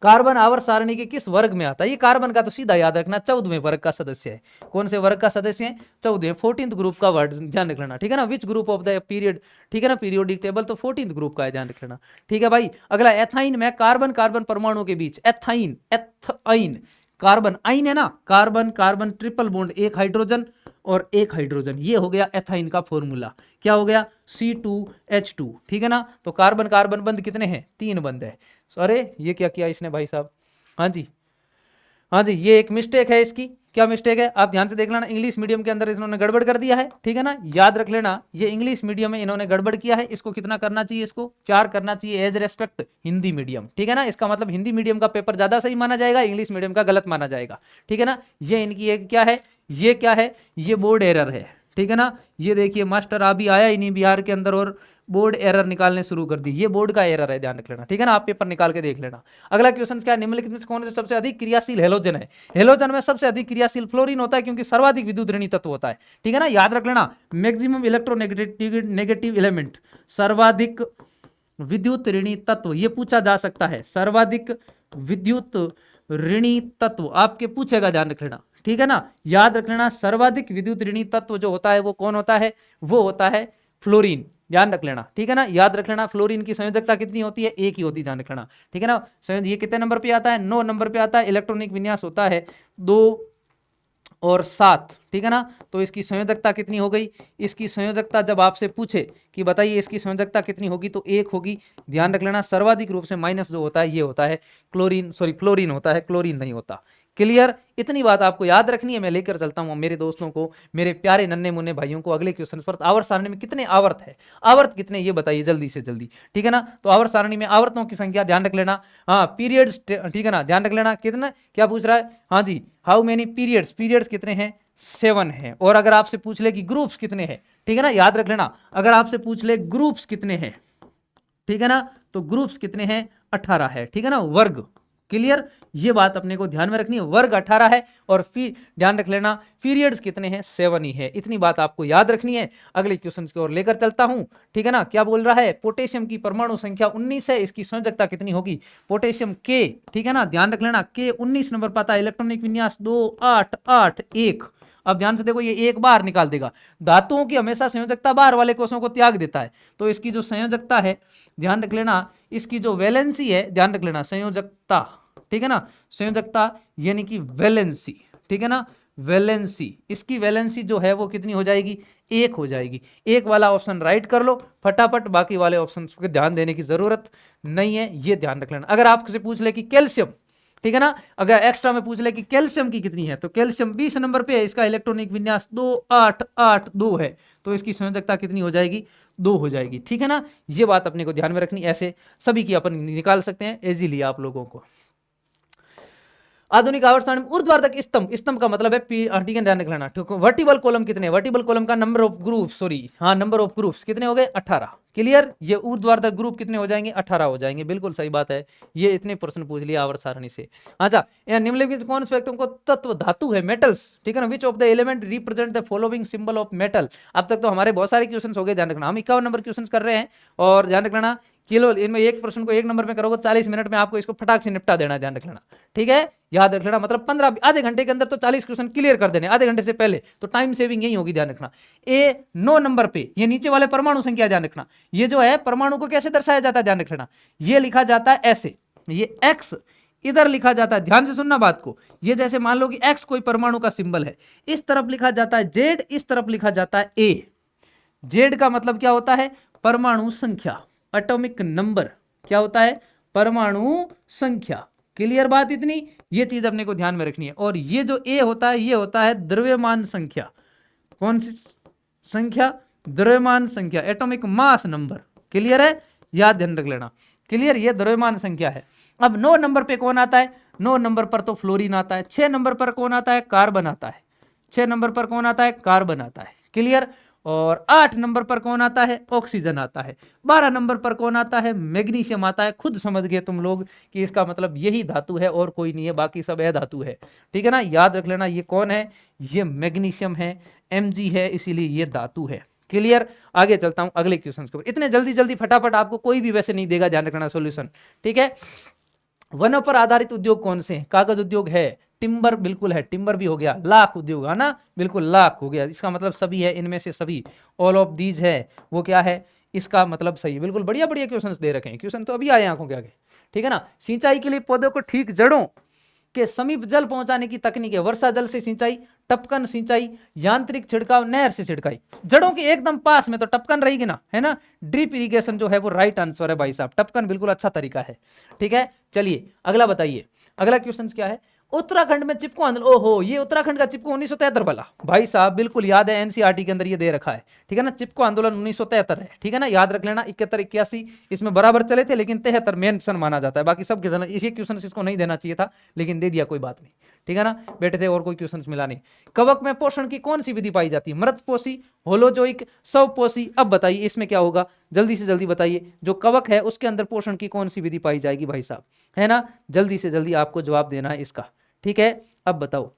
कार्बन आवर्त सारणी के किस वर्ग में आता है। ये कार्बन का तो सीधा याद रखना 14वें वर्ग का सदस्य है। कौन से वर्ग का सदस्य है, 14वें, 14th ग्रुप का वर्ड ध्यान रख लेना, ठीक है ना, which group of the period, ठीक है ना, पीरियोडिक टेबल, तो 14th ग्रुप का है, ध्यान रख लेना, ठीक है भाई। अगला एथाइन में कार्बन कार्बन परमाणु के बीच, एथाइन, एथाइन, कार्बन आइन है ना, कार्बन कार्बन ट्रिपल बॉन्ड, एक हाइड्रोजन और एक हाइड्रोजन, ये हो गया एथाइन का फॉर्मूला, क्या हो गया, C2H2, ठीक है ना। तो कार्बन कार्बन बंद कितने हैं, 3 बंद है। अरे ये क्या किया इसने भाई साहब, हाँ जी, हाँ जी, ये एक मिस्टेक है इसकी, क्या मिस्टेक है, आप ध्यान से देख लेना, इंग्लिश मीडियम के अंदर इन्होंने गड़बड़ कर दिया है, ठीक है ना, याद रख लेना, ये इंग्लिश मीडियम में इन्होंने गड़बड़ किया है। इसको कितना करना चाहिए, इसको 4 करना चाहिए एज रेस्पेक्ट हिंदी मीडियम, ठीक है ना। इसका मतलब हिंदी मीडियम का पेपर ज्यादा सही माना जाएगा, इंग्लिश मीडियम का गलत माना जाएगा, ठीक है ना। ये इनकी एक क्या है, ये क्या है, ये बोर्ड एरर है, ठीक है ना। ये देखिए मास्टर अभी आया ही नहीं बिहार के अंदर और बोर्ड एरर निकालने शुरू कर दी, ये बोर्ड का एरर है, ध्यान रख लेना, ठीक है ना, आप पेपर निकाल के देख लेना। अगला क्वेश्चन क्या, निम्नलिखित में कौन से सबसे अधिक क्रियाशील हेलोजन है। हेलोजन में सबसे अधिक क्रियाशील फ्लोरीन होता है, क्योंकि सर्वाधिक विद्युत ऋणी तत्व होता है, ठीक है ना, याद रख लेना, मैक्सिमम इलेक्ट्रोनेगेटिव एलिमेंट, सर्वाधिक विद्युत ऋणी तत्व, ये पूछा जा सकता है, सर्वाधिक विद्युत ऋणी तत्व आपके पूछेगा, ध्यान रख लेना, ठीक है ना, याद रख लेना, सर्वाधिक विद्युत ऋणी तत्व जो होता है वो कौन होता है, वो होता है फ्लोरीन, ध्यान रख लेना, ठीक है ना, याद रख लेना। फ्लोरीन की संयोजकता कितनी होती है, एक ही होती है, ध्यान रख लेना, ठीक है ना। ये कितने नंबर पे आता है, 9 नंबर पे आता है। इलेक्ट्रॉनिक विन्यास होता है 2 और 7, ठीक है ना। तो इसकी संयोजकता कितनी हो गई, इसकी संयोजकता जब आपसे पूछे कि बताइए इसकी संयोजकता कितनी होगी, तो 1 होगी, ध्यान रख लेना। सर्वाधिक रूप से माइनस जो होता है ये होता है क्लोरीन, सॉरी फ्लोरीन होता है, क्लोरीन नहीं होता। क्लियर, इतनी बात आपको याद रखनी है। मैं लेकर चलता हूं मेरे दोस्तों को, मेरे प्यारे नन्हे मुन्ने भाइयों को अगले क्वेश्चन पर। आवर्त सारणी में कितने आवर्त है, आवर्त कितने ये बताइए जल्दी से जल्दी, ठीक है ना। तो आवर्त सारणी में आवर्तों की संख्या ध्यान रख लेना, हाँ पीरियड्स, ठीक है ना, ध्यान रख लेना, कितना क्या पूछ रहा है, हाँ जी, हाउ मेनी पीरियड्स, पीरियड्स कितने हैं, 7 है। और अगर आपसे पूछ ले कि ग्रुप्स कितने हैं, ठीक है ना, याद रख लेना, अगर आपसे पूछ ले ग्रुप्स कितने हैं, ठीक है ना, तो ग्रुप्स कितने हैं, 18 है, ठीक है ना, वर्ग। क्लियर, ये बात अपने को ध्यान में रखनी है, वर्ग 18 है, और फिर ध्यान रख लेना पीरियड्स कितने हैं, 7 ही है, इतनी बात आपको याद रखनी है। अगले क्वेश्चन की ओर लेकर चलता हूं, ठीक है ना, क्या बोल रहा है, पोटेशियम की परमाणु संख्या 19 है, इसकी संयोजकता कितनी होगी, पोटेशियम के, ठीक है ना, ध्यान रख लेना, के 19 नंबर पाता है, इलेक्ट्रॉनिक विन्यास 2 8 8 1। अब ध्यान से देखो, ये एक बार निकाल देगा, धातुओं की हमेशा संयोजकता बाहर वाले कोषों को त्याग देता है, तो इसकी जो संयोजकता है ध्यान रख लेना, इसकी जो वैलेंसी है ध्यान रख लेना, संयोजकता, ठीक है ना, संयोजकता यानी कि वैलेंसी, ठीक है ना, वैलेंसी, इसकी वैलेंसी जो है वो कितनी हो जाएगी, 1 हो जाएगी। एक वाला ऑप्शन राइट कर लो फटाफट, बाकी वाले ऑप्शन पे ध्यान देने की जरूरत नहीं है, ये ध्यान रख लेना। अगर आपसे पूछ ले कि कैल्शियम, ठीक है ना, अगर एक्स्ट्रा में पूछ ले कि कैल्शियम की कितनी है, तो कैल्शियम 20 नंबर पे है, इसका इलेक्ट्रॉनिक विन्यास 2 8 8 2 है, तो इसकी संयोजकता कितनी हो जाएगी, 2 हो जाएगी, ठीक है ना। ये बात अपने को ध्यान में रखनी, ऐसे सभी की अपन निकाल सकते हैं इजीली आप लोगों को। आधुनिक आवर्त सारणी में ऊर्ध्वाधर स्तंभ, स्तंभ का मतलब है ठीक है, ध्यान रखना। ठीक है, वर्टिकल कॉलम कितने, वर्टिकल कॉलम का नंबर ऑफ ग्रुप, सॉरी हाँ नंबर ऑफ ग्रुप्स कितने हो गए 18। क्लियर, ये ऊर्ध्वाधर ग्रुप कितने हो जाएंगे 18 हो जाएंगे, बिल्कुल सही बात है। ये इतने प्रश्न पूछ लिया आवर्त सारणी से। अच्छा, यहाँ निम्नलिखित कौन से व्यक्तियों को तत्व धातु है, मेटल्स, ठीक है ना, which of the element represent the following symbol of metal. अब तक तो हमारे बहुत सारे क्वेश्चन हो गए, ध्यान रखना। हम 51 नंबर क्वेश्चन कर रहे हैं और ध्यान रखना किलो, इनमें एक प्रश्न को 1 नंबर में करोगे 40 मिनट में आपको इसको फटाक से निपटा देना, ध्यान रख लेना। ठीक है, याद रख लेना, मतलब 15 आधे घंटे के अंदर तो 40 क्वेश्चन क्लियर कर देने, आधे घंटे से पहले, तो टाइम सेविंग यही होगी, ध्यान रखना। ए 9 नंबर पे ये नीचे वाले परमाणु संख्या, ध्यान रखना। ये जो है परमाणु को कैसे दर्शाया जाता है, ध्यान रखना। ये लिखा जाता है ऐसे, ये एक्स इधर लिखा जाता है, ध्यान से सुनना बात को। ये जैसे मान लो कि एक्स कोई परमाणु का सिंबल है, इस तरफ लिखा जाता है जेड, इस तरफ लिखा जाता है ए। जेड का मतलब क्या होता है, परमाणु संख्या, एटॉमिक नंबर, क्या होता है, परमाणु संख्या। क्लियर बात इतनी, ये चीज अपने को ध्यान में रखनी है। और ये जो ए होता है, ये होता है द्रव्यमान संख्या। कौन सी संख्या, द्रव्यमान संख्या, एटॉमिक मास नंबर। क्लियर है, याद ध्यान रख लेना। क्लियर, ये द्रव्यमान संख्या है। अब 9 नंबर पे कौन आता है, 9 नंबर पर तो फ्लोरीन आता है। 6 नंबर पर कौन आता है, कार्बन आता है। 6 नंबर पर कौन आता है, कार्बन आता है। क्लियर, और 8 नंबर पर कौन आता है, ऑक्सीजन आता है। 12 नंबर पर कौन आता है, मैग्नीशियम आता है। खुद समझ गए तुम लोग कि इसका मतलब यही धातु है और कोई नहीं है, बाकी सब अधातु है। ठीक है ना, याद रख लेना। ये कौन है, ये मैग्नीशियम है, Mg है, इसीलिए ये धातु है। क्लियर, आगे चलता हूं अगले क्वेश्चन के ऊपर। इतने जल्दी जल्दी फटाफट आपको कोई भी वैसे नहीं देगा, ध्यान रखना सॉल्यूशन। ठीक है, वनों पर आधारित उद्योग कौन से हैं, कागज उद्योग है, टिम्बर बिल्कुल है, टिम्बर भी हो गया, लाख उद्योग है ना, बिल्कुल लाख हो गया, इसका मतलब सभी है, इनमें से सभी, ऑल ऑफ दीज है, वो क्या है, इसका मतलब सही। बिल्कुल बढ़िया बढ़िया क्वेश्चंस दे रखे हैं, क्वेश्चन तो अभी आए आंखों के आगे। ठीक है ना, सिंचाई के लिए पौधों को ठीक जड़ों के समीप जल पहुंचाने की तकनीक है, वर्षा जल से सिंचाई, टपकन सिंचाई, यांत्रिक छिड़काव, नहर से छिड़काई। जड़ों के एकदम पास में तो टपकन रहेगी ना, है ना, ड्रिप इरिगेशन जो है वो राइट आंसर है भाई साहब, टपकन बिल्कुल अच्छा तरीका है। ठीक है, चलिए अगला बताइए, अगला क्वेश्चन क्या है, उत्तराखंड में चिपको आंदोलन, ओहो ये उत्तराखंड का चिपको 1973 वाला, भाई साहब बिल्कुल याद है, एनसीईआरटी के अंदर ये दे रखा है। ठीक है ना, चिपको आंदोलन 1973 है। ठीक है ना, याद रख लेना। 71 81 इसमें बराबर चले थे, लेकिन 73 मेन सन माना जाता है, बाकी सब के इसी क्वेश्चन इसको नहीं देना चाहिए था, लेकिन दे दिया, कोई बात नहीं। ठीक है ना, बैठे थे और कोई क्वेश्चन मिला नहीं। कवक में पोषण की कौन सी विधि पाई जाती है, मृतपोषी, होलोजोइक, स्वपोषी। अब बताइए इसमें क्या होगा, जल्दी से जल्दी बताइए, जो कवक है उसके अंदर पोषण की कौन सी विधि पाई जाएगी भाई साहब, है ना, जल्दी से जल्दी आपको जवाब देना है इसका। ठीक है, अब बताओ।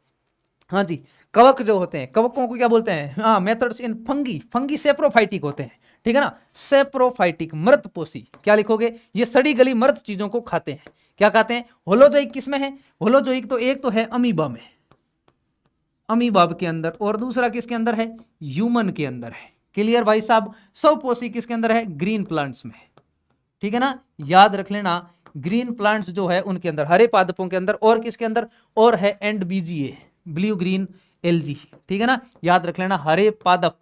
हाँ जी, कवक जो होते हैं, कवकों को क्या बोलते हैं, हाँ methods in fungi, fungi saprophytic होते हैं। ठीक है ना, सेप्रोफाइटिक, मृतपोषी। क्या लिखोगे, ये सड़ी गली मृत चीजों को खाते हैं। क्या खाते हैं, होलोजोइक किसमें है, होलोजोइक तो एक तो है अमीबा में, अमीबा के अंदर, और दूसरा किसके अंदर है, ह्यूमन के अंदर है। क्लियर भाई साहब, स्वपोषी किसके अंदर है, ग्रीन प्लांट्स में। ठीक है ना, याद रख लेना, ग्रीन प्लांट्स जो है उनके अंदर, हरे पादपों के अंदर, और किसके अंदर, और है एंडबीजीए, ब्लू ग्रीन एलजी। ठीक है ना, याद रख लेना, हरे पादप,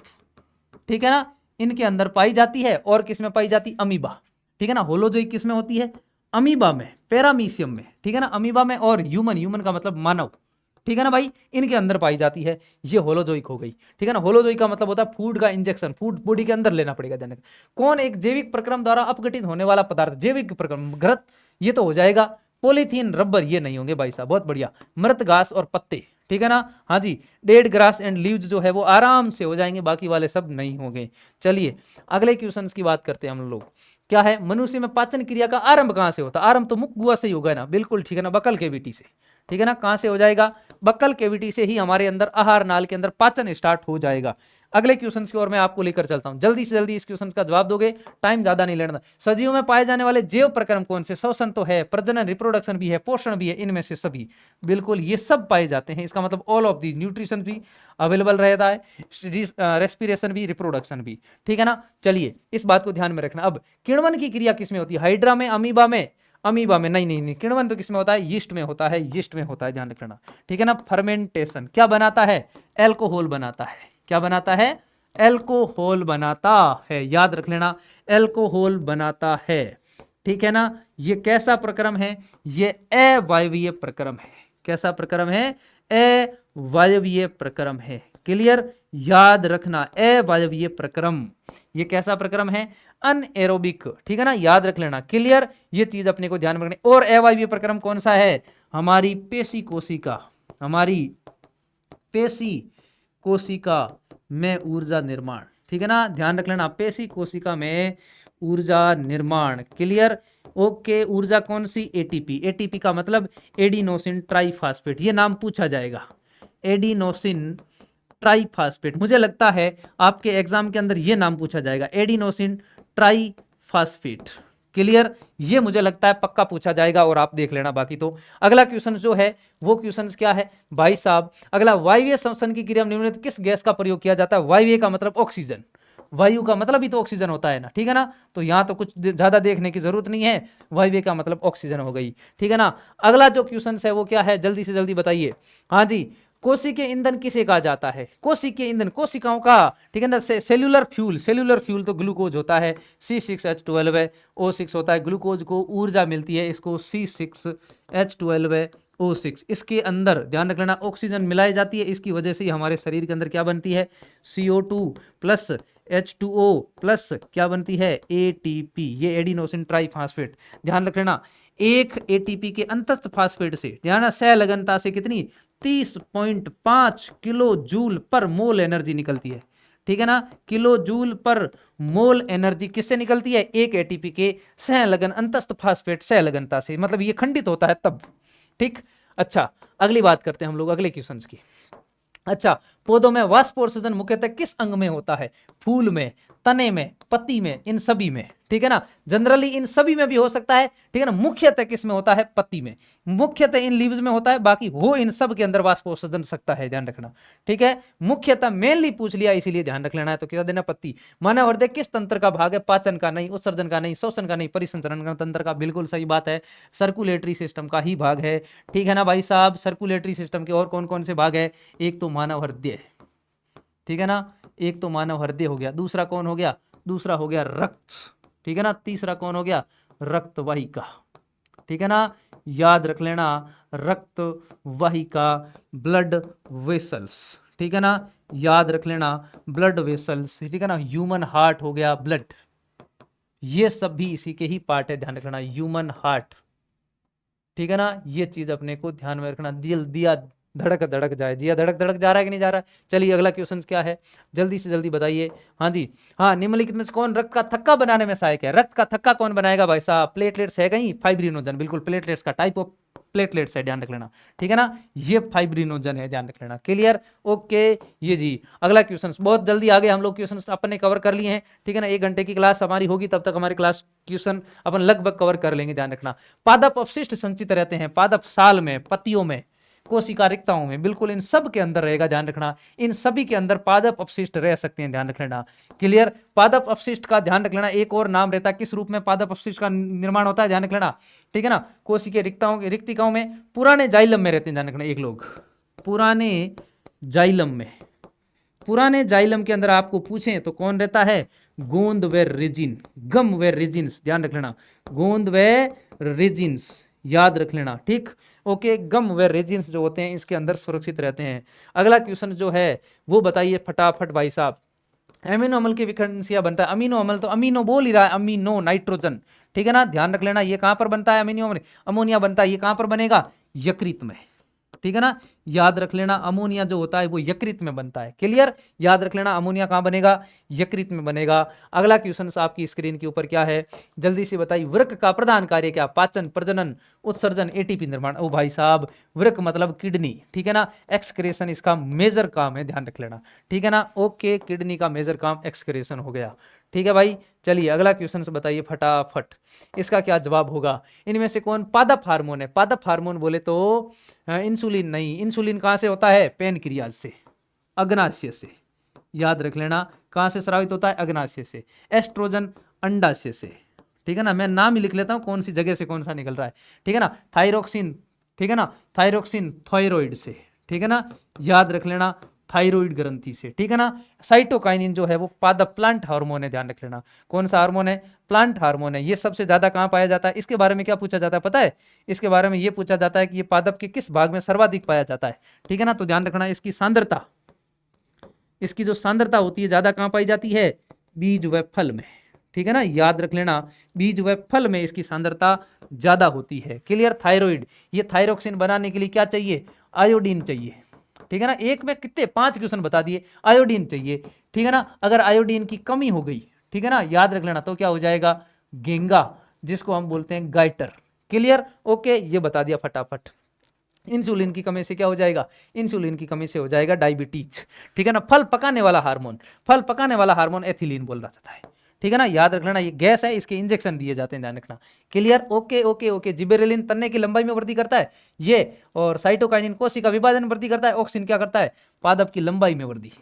ठीक है ना, इनके अंदर पाई जाती है, और किस में पाई जाती, अमीबा। ठीक है ना, होलोजोइक किस में होती है, अमीबा में, पैरामीशियम में। ठीक है ना, अमीबा में, और ह्यूमन, ह्यूमन का मतलब मानव। ठीक है ना भाई, इनके अंदर पाई जाती है, ये होलोजोइक हो गई। ठीक है ना, होलोजोइक का मतलब होता है फूड का इंजेक्शन, फूड बॉडी के अंदर लेना पड़ेगा जनक। कौन, एक जैविक प्रक्रम द्वारा अपघटित होने वाला पदार्थ, जैविक प्रक्रम, घृत, ये तो हो जाएगा, पॉलीथीन, रबर, ये नहीं होंगे भाई साहब, बहुत बढ़िया, मृत घास और पत्ते। ठीक है ना, हाँ जी, डेड ग्रास एंड लीव्स जो है वो आराम से हो जाएंगे, बाकी वाले सब नहीं होंगे। चलिए अगले क्वेश्चन की बात करते हैं हम लोग। क्या है, मनुष्य में पाचन क्रिया का आरंभ कहां से होता है, आरंभ तो मुख गुहा से ही होगा ना, बिल्कुल ठीक है ना, बकल केविटी से। ठीक है ना, कहां से हो जाएगा, बक्कल केविटी से ही हमारे अंदर, आहार नाल के अंदर पाचन स्टार्ट हो जाएगा। अगले क्वेश्चन की ओर मैं आपको लेकर चलता हूं, जल्दी से जल्दी इस क्वेश्चन का जवाब दोगे, टाइम ज्यादा नहीं लेना। सजीव में पाए जाने वाले जैव प्रक्रम कौन से, श्वसन तो है, प्रजनन रिप्रोडक्शन भी है, पोषण भी है, इनमें से सभी, बिल्कुल ये सब पाए जाते हैं। इसका मतलब ऑल ऑफ दी, न्यूट्रिशन भी अवेलेबल रहता है, रेस्पिरेशन भी, रिप्रोडक्शन भी। ठीक है ना, चलिए इस बात को ध्यान में रखना। अब किण्वन की क्रिया किसमें होती है, हाइड्रा में, अमीबा में, अमीबा में नहीं नहीं नहीं, किण्वन तो किसमें होता है, यीस्ट में होता है, यीस्ट में होता है, ध्यान रखना। ठीक है ना, फर्मेंटेशन क्या बनाता है, एल्कोहल बनाता है, क्या बनाता है, एल्कोहल बनाता है, याद रख लेना, एल्कोहल बनाता है। ठीक है ना, ये कैसा प्रक्रम है, ये अवायवीय प्रक्रम है, कैसा प्रक्रम है, अवायवीय प्रक्रम है। क्लियर, याद रखना अवायवीय प्रक्रम, ये कैसा प्रक्रम है, अनएरोबिक, ठीक है ना, याद रख लेना। क्लियर, ये चीज अपने को ध्यान में रखनी। और अवायवीय प्रक्रम कौन सा है, हमारी पेशी कोशिका, हमारी पेशी कोशिका में ऊर्जा निर्माण, ठीक है ना, ध्यान रख लेना, पेशी कोशिका में ऊर्जा निर्माण। क्लियर, ओके, ऊर्जा कौन सी, एटीपी, एटीपी का मतलब एडिनोसिन ट्राइफॉस्फेट, ये नाम पूछा जाएगा, एडिनोसिन ट्राइफॉस्फेट, मुझे लगता है आपके एग्जाम के अंदर ये नाम पूछा जाएगा, एडिनोसिन ट्राइफॉस्फेट। क्लियर, ये मुझे लगता है पक्का पूछा जाएगा, और आप देख लेना बाकी तो। अगला क्वेश्चन जो है वो क्वेश्चन क्या है भाई साहब, अगला, वायवीय श्वसन की क्रिया में निम्नलिखित किस गैस का प्रयोग किया जाता है, वायवीय का मतलब ऑक्सीजन, वायु का मतलब ही तो ऑक्सीजन होता है ना, ठीक है ना, तो यहां तो कुछ ज्यादा देखने की जरूरत नहीं है, वायवीय का मतलब ऑक्सीजन हो गई, ठीक है ना। अगला जो क्वेश्चन है वो क्या है, जल्दी से जल्दी बताइए। हाँ जी, कोशिकीय ईंधन किसे कहा जाता है, कोशिकीय ईंधन, कोशिकाओं का, ठीक है ना, सेल्यूलर फ्यूल, सेल्यूलर फ्यूल तो ग्लूकोज होता है, C6H12 है, O6 होता है, ग्लूकोज को ऊर्जा मिलती है, इसको C6H12 है, O6, इसके अंदर ध्यान रख लेना ऑक्सीजन मिलाई जाती है, इसकी वजह से हमारे शरीर के अंदर क्या बनती है, CO2 प्लस H2O प्लस क्या बनती है, ATP, ये एडिनोसिन ट्राइफॉस्फेट, ध्यान रख लेना। एक एटीपी के अंतस्थ फास्फेट से, ध्यान, सहलगनता से कितनी, 30.5 किलो जूल पर मोल एनर्जी निकलती है, ठीक है ना, किलो जूल पर मोल एनर्जी किससे निकलती है, एक एटीपी के सहलगन अंतस्थ फास्फेट सहलगनता से, मतलब ये खंडित होता है तब, ठीक। अच्छा, अगली बात करते हैं हम लोग अगले क्वेश्चन की। अच्छा, पौधों में वाष्पोत्सर्जन मुख्यतः किस अंग में होता है, फूल में, तने में, पत्ती में, इन सभी में, ठीक है ना, जनरली इन सभी में भी हो सकता है, ठीक है ना, मुख्यतः किस में होता है, पत्ती में, मुख्यतः इन लीव्स में होता है, बाकी हो इन सब के अंदर वाष्पोत्सर्जन सकता है, ध्यान रखना, ठीक है, मुख्यतः मेनली पूछ लिया इसीलिए ध्यान रख लेना है, तो क्या देना, पत्ती। मानव हृदय किस तंत्र का भाग है, पाचन का नहीं, उत्सर्जन का नहीं, श्वसन का नहीं, परिसंचरण का तंत्र का, बिल्कुल सही बात है, सर्कुलेटरी सिस्टम का ही भाग है, ठीक है ना भाई साहब, सर्कुलेटरी सिस्टम के और कौन कौन से भाग है, एक तो मानव हृदय, ठीक है ना, एक तो मानव हृदय हो गया, दूसरा कौन हो गया, दूसरा हो गया रक्त, ठीक है ना, तीसरा कौन हो गया, रक्त वाहिका, ठीक है ना, याद रख लेना, रक्त वाहिका, ब्लड वेसल्स, ठीक है ना, याद रख लेना, ब्लड वेसल्स, ठीक है ना, ह्यूमन हार्ट हो गया, ब्लड, ये सब भी इसी के ही पार्ट है, ध्यान रखना, ह्यूमन हार्ट, ठीक है ना, ये चीज अपने को ध्यान में रखना, दिल दिया धड़क धड़क जाए, दिया धड़क धड़क जा रहा है कि नहीं जा रहा है। चलिए अगला क्वेश्चन क्या है, जल्दी से जल्दी बताइए। हाँ जी, हाँ, निम्नलिखित में से कौन रक्त का थक्का बनाने में सहायक है, रक्त का थक्का कौन बनाएगा भाई साहब, प्लेटलेट्स है कहीं, फाइब्रिनोजन, बिल्कुल प्लेटलेट्स का टाइप ऑफ प्लेटलेट्स है, ध्यान रख लेना, ठीक है ना, ये फाइब्रिनोजन है, ध्यान रख लेना। क्लियर, ओके, ये जी अगला क्वेश्चन, बहुत जल्दी आगे हम लोग क्वेश्चन अपने कवर कर लिए हैं, ठीक है ना, 1 घंटे की क्लास हमारी होगी, तब तक हमारी क्लास क्वेश्चन अपन लगभग कवर कर लेंगे, ध्यान रखना। पादप अपशिष्ट संचित रहते हैं, पादप साल में, पत्तियों में, कोशिका रिक्ताओं में, बिल्कुल इन सब के अंदर रहेगा, ध्यान रखना, इन सभी के अंदर पादप अपशिष्ट रह सकते हैं, ध्यान रख लेना। क्लियर, पादप अपशिष्ट का ध्यान रख लेना, एक और नाम रहता है, किस रूप में पादप अपशिष्ट का निर्माण होता है, ध्यान रख लेना, ठीक है ना, कोशिकीय रिक्तिकाओं में, पुराने जाइलम में रहते हैं, ध्यान रखना, एक लोग पुराने जाइलम में, पुराने जाइलम के अंदर आपको पूछें तो कौन रहता है, गोंद व रेजिन, गम व रेजिन्स, ध्यान रख लेना, गोंद व रेजिन्स, याद रख लेना, ठीक, ओके, गम व रेजिन्स जो होते हैं इसके अंदर सुरक्षित रहते हैं। अगला क्वेश्चन जो है वो बताइए फटाफट भाई साहब, अमीनो अम्ल की विखंडन बनता है, अमीनो अम्ल तो अमीनो बोल ही रहा है, अमीनो नाइट्रोजन, ठीक है ना, ध्यान रख लेना, ये कहां पर बनता है, अमीनो अम्ल, अमोनिया बनता है, ये कहां पर बनेगा, यकृत में, ठीक है ना, याद रख लेना, अमोनिया जो होता है वो यकृत में बनता है। क्लियर, याद रख लेना, अमोनिया कहां बनेगा, यकृत में बनेगा। अगला क्वेश्चन आपकी स्क्रीन के ऊपर क्या है, जल्दी से बताइए, वृक्क का प्रधान कार्य क्या, पाचन, प्रजनन, उत्सर्जन, एटीपी निर्माण। ओ भाई साहब, वृक्क मतलब किडनी, ठीक है ना, एक्सक्रेशन इसका मेजर काम है, ध्यान रख लेना, ठीक है ना, ओके, किडनी का मेजर काम एक्सक्रेशन हो गया, ठीक है भाई। चलिए अगला क्वेश्चन से बताइए फटाफट, इसका क्या जवाब होगा, इनमें से कौन पादप हार्मोन है, पादप हार्मोन बोले तो इंसुलिन नहीं, इंसुलिन कहां से होता है, पेनक्रियाज से, अग्नाशय से, याद रख लेना, कहां से स्रावित होता है, अग्नाशय से। एस्ट्रोजन अंडाशय से, ठीक है ना, मैं नाम ही लिख लेता हूं कौन सी जगह से कौन सा निकल रहा है, ठीक है ना, थायरोक्सिन, ठीक है ना, थायरोक्सिन थायराइड से, ठीक है ना, याद रख लेना, थायराइड ग्रंथि से, ठीक है ना। साइटोकाइनिन जो है वो पादप प्लांट हार्मोन है, ध्यान रख लेना, कौन सा हार्मोन है, प्लांट हार्मोन है। ये सबसे ज्यादा कहां पाया जाता है, इसके बारे में क्या पूछा जाता है पता है, इसके बारे में ये पूछा जाता है कि ये पादप के किस भाग में सर्वाधिक पाया जाता है, ठीक है ना, तो ध्यान रखना इसकी सांद्रता, इसकी जो सांद्रता होती है ज्यादा कहाँ पाई जाती है, बीज व फल में, ठीक है ना, याद रख लेना, बीज व फल में इसकी सांद्रता ज्यादा होती है। क्लियर। थायराइड, ये थायरोक्सिन बनाने के लिए क्या चाहिए, आयोडीन चाहिए, ठीक है ना। एक में कितने 5 क्वेश्चन बता दिए, आयोडीन चाहिए, ठीक है ना। अगर आयोडीन की कमी हो गई, ठीक है ना, याद रख लेना, तो क्या हो जाएगा, गेंगा, जिसको हम बोलते हैं गाइटर। क्लियर, ओके, ये बता दिया फटाफट। इंसुलिन की कमी से क्या हो जाएगा, इंसुलिन की कमी से हो जाएगा डायबिटीज, ठीक है ना। फल पकाने वाला हार्मोन, फल पकाने वाला हार्मोन एथिलीन बोला जाता है, ठीक है ना, याद रख लेना। ये गैस है, इसके इंजेक्शन दिए जाते हैं, ध्यान रखना। Clear, okay okay okay. Gibberellin तन्ने की लंबाई में वृद्धि करता है ये, और साइटोकाइनिन कोशिका विभाजन में वृद्धि करता है, ऑक्सिन क्या करता है, पादप की लंबाई में वृद्धि,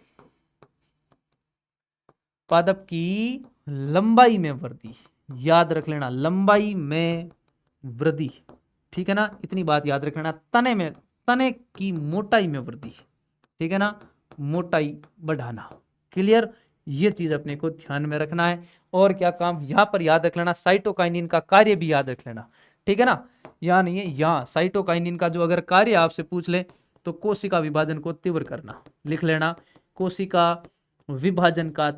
पादप की लंबाई में वृद्धि, याद रख लेना, लंबाई में वृद्धि, ठीक है ना। इतनी बात याद रख लेना। तने में, तने की मोटाई में वृद्धि, ठीक है ना, मोटाई बढ़ाना। क्लियर, ये चीज अपने को ध्यान में रखना है। और क्या काम यहां पर याद रख लेना, साइटोकाइनिन का कार्य भी याद रख लेना, ठीक है ना। यहाँ नहीं है, यहाँ साइटोकाइनिन का जो अगर कार्य आपसे पूछ ले तो कोशिका विभाजन को तीव्र करना, लिख लेना, कोशिका विभाजन का,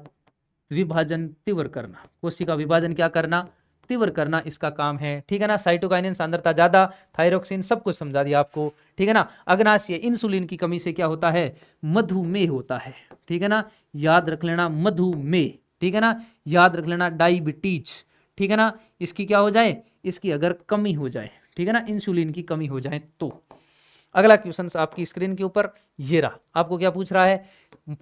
विभाजन तीव्र करना, कोशिका विभाजन क्या करना, तीव्र करना, इसका काम है, ठीक है ना। साइटोकाइनिन सांद्रता ज्यादा, थायरोक्सिन, सब कुछ समझा दिया आपको, ठीक है ना। अग्नाशय, इंसुलिन की कमी से क्या होता है, मधुमेह होता है, ठीक है ना, याद रख लेना, मधुमेह, ठीक है ना, याद रख लेना, डायबिटीज, ठीक है ना, इसकी क्या हो जाए, इसकी अगर कमी हो जाए, ठीक है ना, इंसुलिन की कमी हो जाए तो। अगला क्वेश्चन आपकी स्क्रीन के ऊपर ये रहा, आपको क्या पूछ रहा है,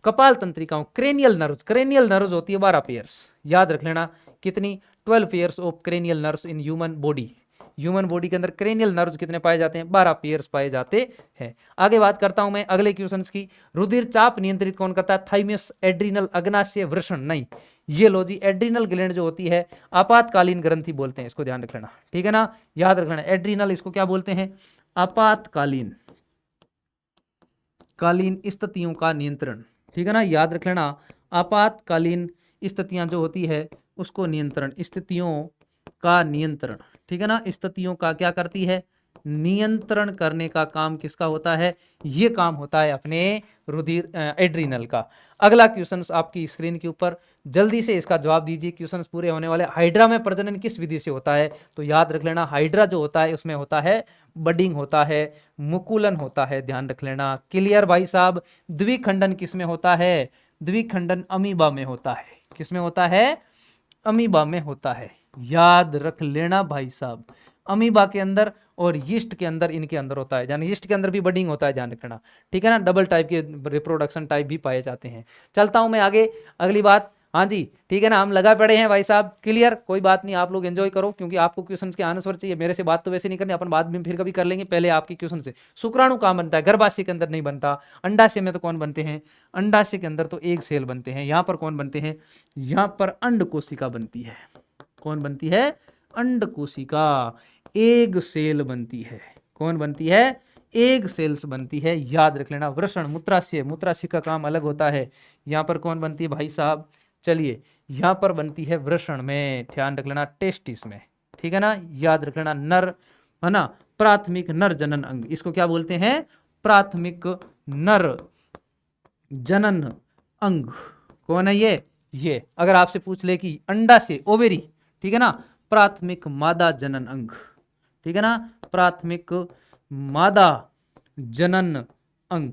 कपाल तंत्रिकाओं, क्रेनियल नर्व्स, क्रेनियल नर्व्स होती है 12 पेयर्स, याद रख लेना, कितनी, 12 pairs of cranial nerves in human body. Human body के अंदर क्रेनियल नर्व्स कितने पाए जाते हैं, 12 पेयर्स पाए जाते हैं। आगे बात करता हूं मैं अगले क्वेश्चंस की। रुधिर चाप नियंत्रित कौन करता है, थाइमस, एड्रिनल, अग्नाशय, वृषण, नहीं, ये लो जी, एड्रिनल ग्लैंड जो होती है आपातकालीन ग्रंथि बोलते हैं इसको, ध्यान रख लेना, ठीक है ना, याद रख लेना, एड्रिनल इसको क्या बोलते हैं, आपातकालीन, कालीन स्थितियों का नियंत्रण, ठीक है ना, याद रख लेना, आपातकालीन स्थितियां जो होती है उसको नियंत्रण, स्थितियों का नियंत्रण, ठीक है ना, स्थितियों का क्या करती है, नियंत्रण करने का काम किसका होता है, ये काम होता है अपने रुधिर एड्रिनल का। अगला क्वेश्चन आपकी स्क्रीन के ऊपर, जल्दी से इसका जवाब दीजिए, क्वेश्चन पूरे होने वाले। हाइड्रा में प्रजनन किस विधि से होता है, तो याद रख लेना, हाइड्रा जो होता है उसमें होता है बडिंग होता है, मुकुलन होता है, ध्यान रख लेना। क्लियर भाई साहब। द्विखंडन किसमें होता है, द्विखंडन अमीबा में होता है, किसमें होता है, अमीबा में होता है, याद रख लेना भाई साहब, अमीबा के अंदर और यीस्ट के अंदर, इनके अंदर होता है, यानी यीस्ट के अंदर भी बडिंग होता है, ध्यान रखना, ठीक है ना। डबल टाइप के रिप्रोडक्शन टाइप भी पाए जाते हैं। चलता हूं मैं आगे, अगली बात, हाँ जी, ठीक है ना, हम लगा पड़े हैं भाई साहब। क्लियर, कोई बात नहीं, आप लोग एंजॉय करो, क्योंकि आपको क्वेश्चंस के आंसर चाहिए, मेरे से बात तो वैसे नहीं करनी, अपन बाद में फिर कभी कर लेंगे, पहले आपके क्वेश्चन से। शुक्राणु कहाँ बनता है, गर्भाशय के अंदर नहीं बनता। अंडाशय में तो कौन बनते हैं, अंडाशय के अंदर तो एक सेल बनते हैं। यहाँ पर कौन बनते हैं, यहाँ पर अंड कोशिका बनती है, कौन बनती है, अंड कोशिका, एग सेल बनती है, कौन बनती है, एग सेल्स बनती है, याद रख लेना। वृषण, मूत्राशय, मूत्राशय का काम अलग होता है, यहाँ पर कौन बनती है भाई साहब, चलिए यहाँ पर बनती है वृषण में, ध्यान रख लेना, टेस्टिस में, ठीक है ना, याद रख लेना। नर है ना, प्राथमिक नर जनन अंग, इसको क्या बोलते हैं, प्राथमिक नर जनन अंग, कौन है ये अगर आपसे पूछ ले कि अंडा से ओवेरी, ठीक है ना, प्राथमिक मादा जनन अंग, ठीक है ना, प्राथमिक मादा जनन अंग।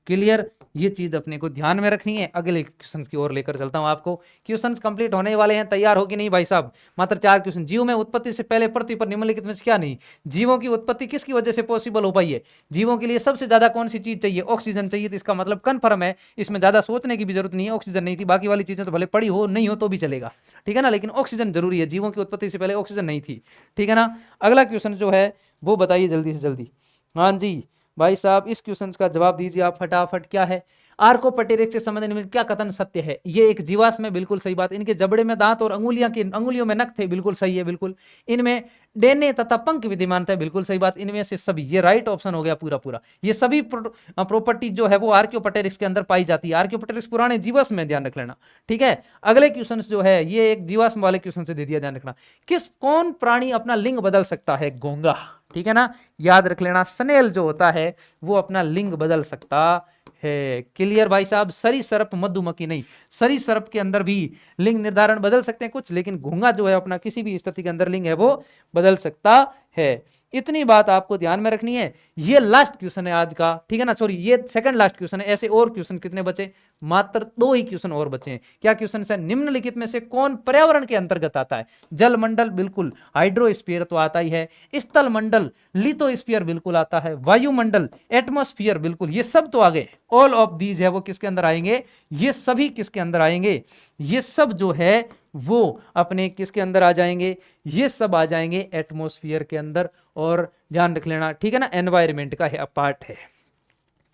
क्लियर, ये चीज अपने को ध्यान में रखनी है। अगले क्वेश्चन की ओर लेकर चलता हूं आपको। क्वेश्चन कंप्लीट होने वाले हैं, तैयार हो कि नहीं भाई साहब, मात्र 4 क्वेश्चन। जीव में उत्पत्ति से पहले पृथ्वी पर निम्नलिखित में से क्या नहीं, जीवों की उत्पत्ति किसकी वजह से पॉसिबल हो पाई है, जीवों के लिए सबसे ज्यादा कौन सी चीज चाहिए, ऑक्सीजन चाहिए, तो इसका मतलब कन्फर्म है, इसमें ज्यादा सोचने की भी जरूरत नहीं है, ऑक्सीजन नहीं थी, बाकी वाली चीजें तो भले पड़ी हो नहीं हो तो भी चलेगा, ठीक है ना, लेकिन ऑक्सीजन जरूरी है, जीवों की उत्पत्ति से पहले ऑक्सीजन नहीं थी, ठीक है ना। अगला क्वेश्चन जो है वो बताइए जल्दी से जल्दी, हाँ जी भाई साहब, इस क्वेश्चन का जवाब दीजिए आप फटाफट, क्या है, आर्कोपटेरिक्स से संबंधित में क्या कथन सत्य है, ये एक जीवाश्म है, बिल्कुल सही बात। इनके जबड़े में दांत और अंगुलियों में नख थे, बिल्कुल सही है, बिल्कुल। इनमें डेने तथा पंख विद्यमान थे, बिल्कुल सही बात। इनमें से सभी, ये राइट ऑप्शन हो गया पूरा पूरा। ये सभी प्रॉपर्टी जो है वो आर्कियोपटेरिक्स के अंदर पाई जाती है। आर्कियोपटेरिक्स पुराने जीवाश्म में, ध्यान रख लेना, ठीक है। अगले क्वेश्चन जो है ये एक जीवाश्म वाले क्वेश्चन से दे दिया, ध्यान रखना। कौन प्राणी अपना लिंग बदल सकता है, घोंगा, ठीक है ना, याद रख लेना। स्नेल जो होता है वो अपना लिंग बदल सकता है। क्लियर भाई साहब, सरीसृप मधुमक्खी नहीं, सरीसृप के अंदर भी लिंग निर्धारण बदल सकते हैं कुछ, लेकिन घोंघा जो है अपना किसी भी स्थिति के अंदर लिंग है वो बदल सकता है। इतनी बात आपको ध्यान में रखनी है। ये लास्ट क्वेश्चन है आज का, ठीक है ना, सॉरी ये सेकंड लास्ट क्वेश्चन है। ऐसे और क्वेश्चन कितने बचे, मात्र 2 ही क्वेश्चन और बचे हैं। क्या क्वेश्चन है, निम्नलिखित में से कौन पर्यावरण के अंतर्गत आता है? जल मंडल बिल्कुल, हाइड्रोस्फीयर तो आता ही है, स्थल मंडल लिथोस्फीयर बिल्कुल आता है, वायुमंडल एटमॉस्फेयर बिल्कुल, ये सब तो आ गए। ऑल ऑफ दीज है वो किसके अंदर आएंगे, ये सभी किसके अंदर आएंगे, ये सब जो है वो अपने किसके अंदर आ जाएंगे, ये सब आ जाएंगे एटमॉस्फेयर के अंदर। और ध्यान रख लेना, ठीक है ना, एनवायरमेंट का है पार्ट है।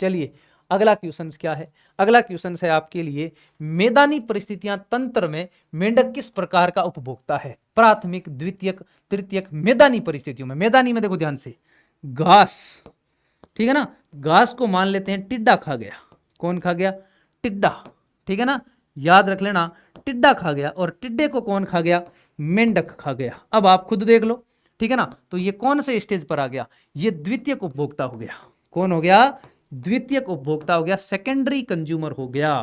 चलिए अगला क्वेश्चन क्या है, अगला क्वेश्चन है आपके लिए, मैदानी परिस्थितियां तंत्र में मेंढक किस प्रकार का उपभोक्ता है? प्राथमिक, द्वितीयक, तृतीयक, मैदानी परिस्थितियों में। मैदानी में देखो ध्यान से, घास, ठीक है ना, घास को मान लेते हैं टिड्डा खा गया। कौन खा गया? टिड्डा, ठीक है ना, याद रख लेना, टिड्डा खा गया। और टिड्डे को कौन खा गया? मेंढक खा गया। अब आप खुद देख लो, ठीक है ना, तो ये कौन से स्टेज पर आ गया? ये द्वितीयक उपभोक्ता हो गया। कौन हो गया? द्वितीयक उपभोक्ता हो गया, सेकेंडरी कंज्यूमर हो गया।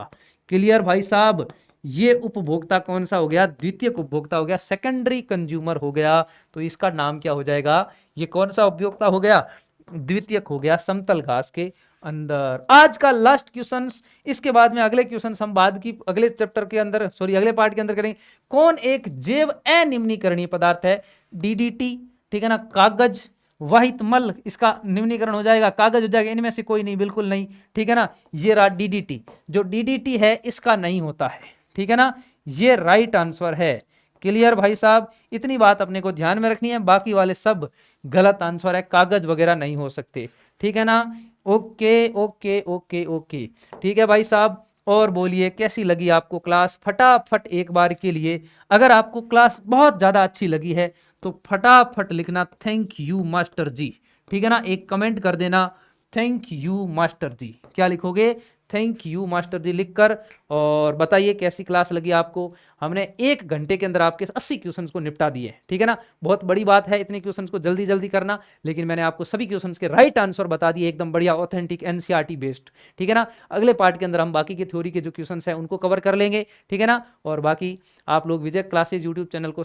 क्लियर भाई साहब, ये उपभोक्ता कौन सा हो गया? द्वितीयक उपभोक्ता हो गया, सेकेंडरी कंज्यूमर हो गया। तो इसका नाम क्या हो जाएगा? ये कौन सा उपभोक्ता हो गया? द्वितीयक हो गया, समतल घास के अंदर। आज का लास्ट क्वेश्चन, इसके बाद में अगले क्वेश्चन हम बाद की अगले चैप्टर के अंदर, सॉरी अगले पार्ट के अंदर करेंगे। कौन एक जैव अनिम्नीकरणीय पदार्थ है? डीडीटी, ठीक है ना, कागज, वाहित मल, इसका निम्नीकरण हो जाएगा, कागज हो जाएगा, इनमें से कोई नहीं, बिल्कुल नहीं, ठीक है ना। ये रहा डीडीटी, जो डीडीटी है इसका नहीं होता है, ठीक है ना, ये राइट आंसर है। क्लियर भाई साहब, इतनी बात अपने को ध्यान में रखनी है, बाकी वाले सब गलत आंसर है, कागज वगैरह नहीं हो सकते, ठीक है ना। ओके ओके ओके ओके, ठीक है भाई साहब। और बोलिए कैसी लगी आपको क्लास? फटाफट एक बार के लिए, अगर आपको क्लास बहुत ज्यादा अच्छी लगी है तो फटाफट लिखना थैंक यू मास्टर जी, ठीक है ना, एक कमेंट कर देना थैंक यू मास्टर जी। क्या लिखोगे? थैंक यू मास्टर जी लिखकर। और बताइए कैसी क्लास लगी आपको। हमने 1 घंटे के अंदर आपके 80 क्वेश्चंस को निपटा दिए, ठीक है ना। बहुत बड़ी बात है इतने क्वेश्चंस को जल्दी जल्दी करना, लेकिन मैंने आपको सभी क्वेश्चंस के राइट आंसर बता दिए, एकदम बढ़िया ऑथेंटिक एनसीईआरटी बेस्ड, ठीक है ना। अगले पार्ट के अंदर हम बाकी के थ्योरी के जो क्वेश्चंस हैं उनको कवर कर लेंगे, ठीक है ना। और बाकी आप लोग विजय क्लासेज यूट्यूब चैनल को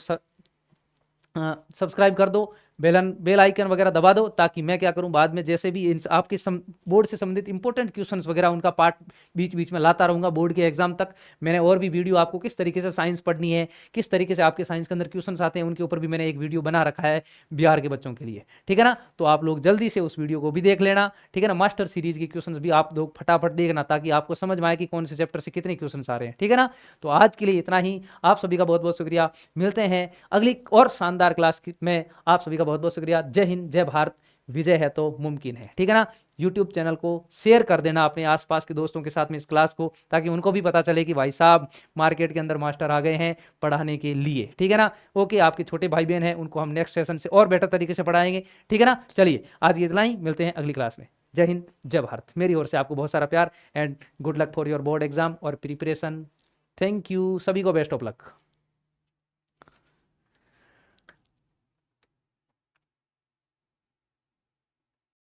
सब्सक्राइब कर दो, बेल आइकन वगैरह दबा दो, ताकि मैं क्या करूं बाद में जैसे भी आपके बोर्ड से संबंधित इंपॉर्टेंट क्वेश्चंस वगैरह उनका पार्ट बीच बीच में लाता रहूंगा बोर्ड के एग्जाम तक। मैंने और भी वीडियो आपको किस तरीके से साइंस पढ़नी है, किस तरीके से आपके साइंस के अंदर क्वेश्चंस आते हैं, उनके ऊपर भी मैंने एक वीडियो बना रखा है बिहार के बच्चों के लिए, ठीक है ना। तो आप लोग जल्दी से उस वीडियो को भी देख लेना, ठीक है ना। मास्टर सीरीज के क्वेश्चन भी आप लोग फटाफट देखना, ताकि आपको समझ में आए कि कौन से चैप्टर से कितने क्वेश्चन आ रहे हैं, ठीक है ना। तो आज के लिए इतना ही, आप सभी का बहुत बहुत शुक्रिया। मिलते हैं अगली और शानदार क्लास में। आप सभी का बहुत बहुत शुक्रिया। जय हिंद, जय भारत, विजय है तो मुमकिन है, ठीक है ना। यूट्यूब चैनल को शेयर कर देना अपने आसपास के दोस्तों के साथ में इस क्लास को, ताकि उनको भी पता चले कि भाई साहब मार्केट के अंदर मास्टर आ गए हैं पढ़ाने के लिए, ठीक है ना। ओके, आपके छोटे भाई बहन हैं उनको हम नेक्स्ट सेशन से और बेटर तरीके से पढ़ाएंगे, ठीक है ना। चलिए आज ये इतना ही, मिलते हैं अगली क्लास में। जय हिंद, जय भारत। मेरी ओर से आपको बहुत सारा प्यार and good luck for your board exam और प्रिपरेशन। थैंक यू, सभी को बेस्ट ऑफ लक।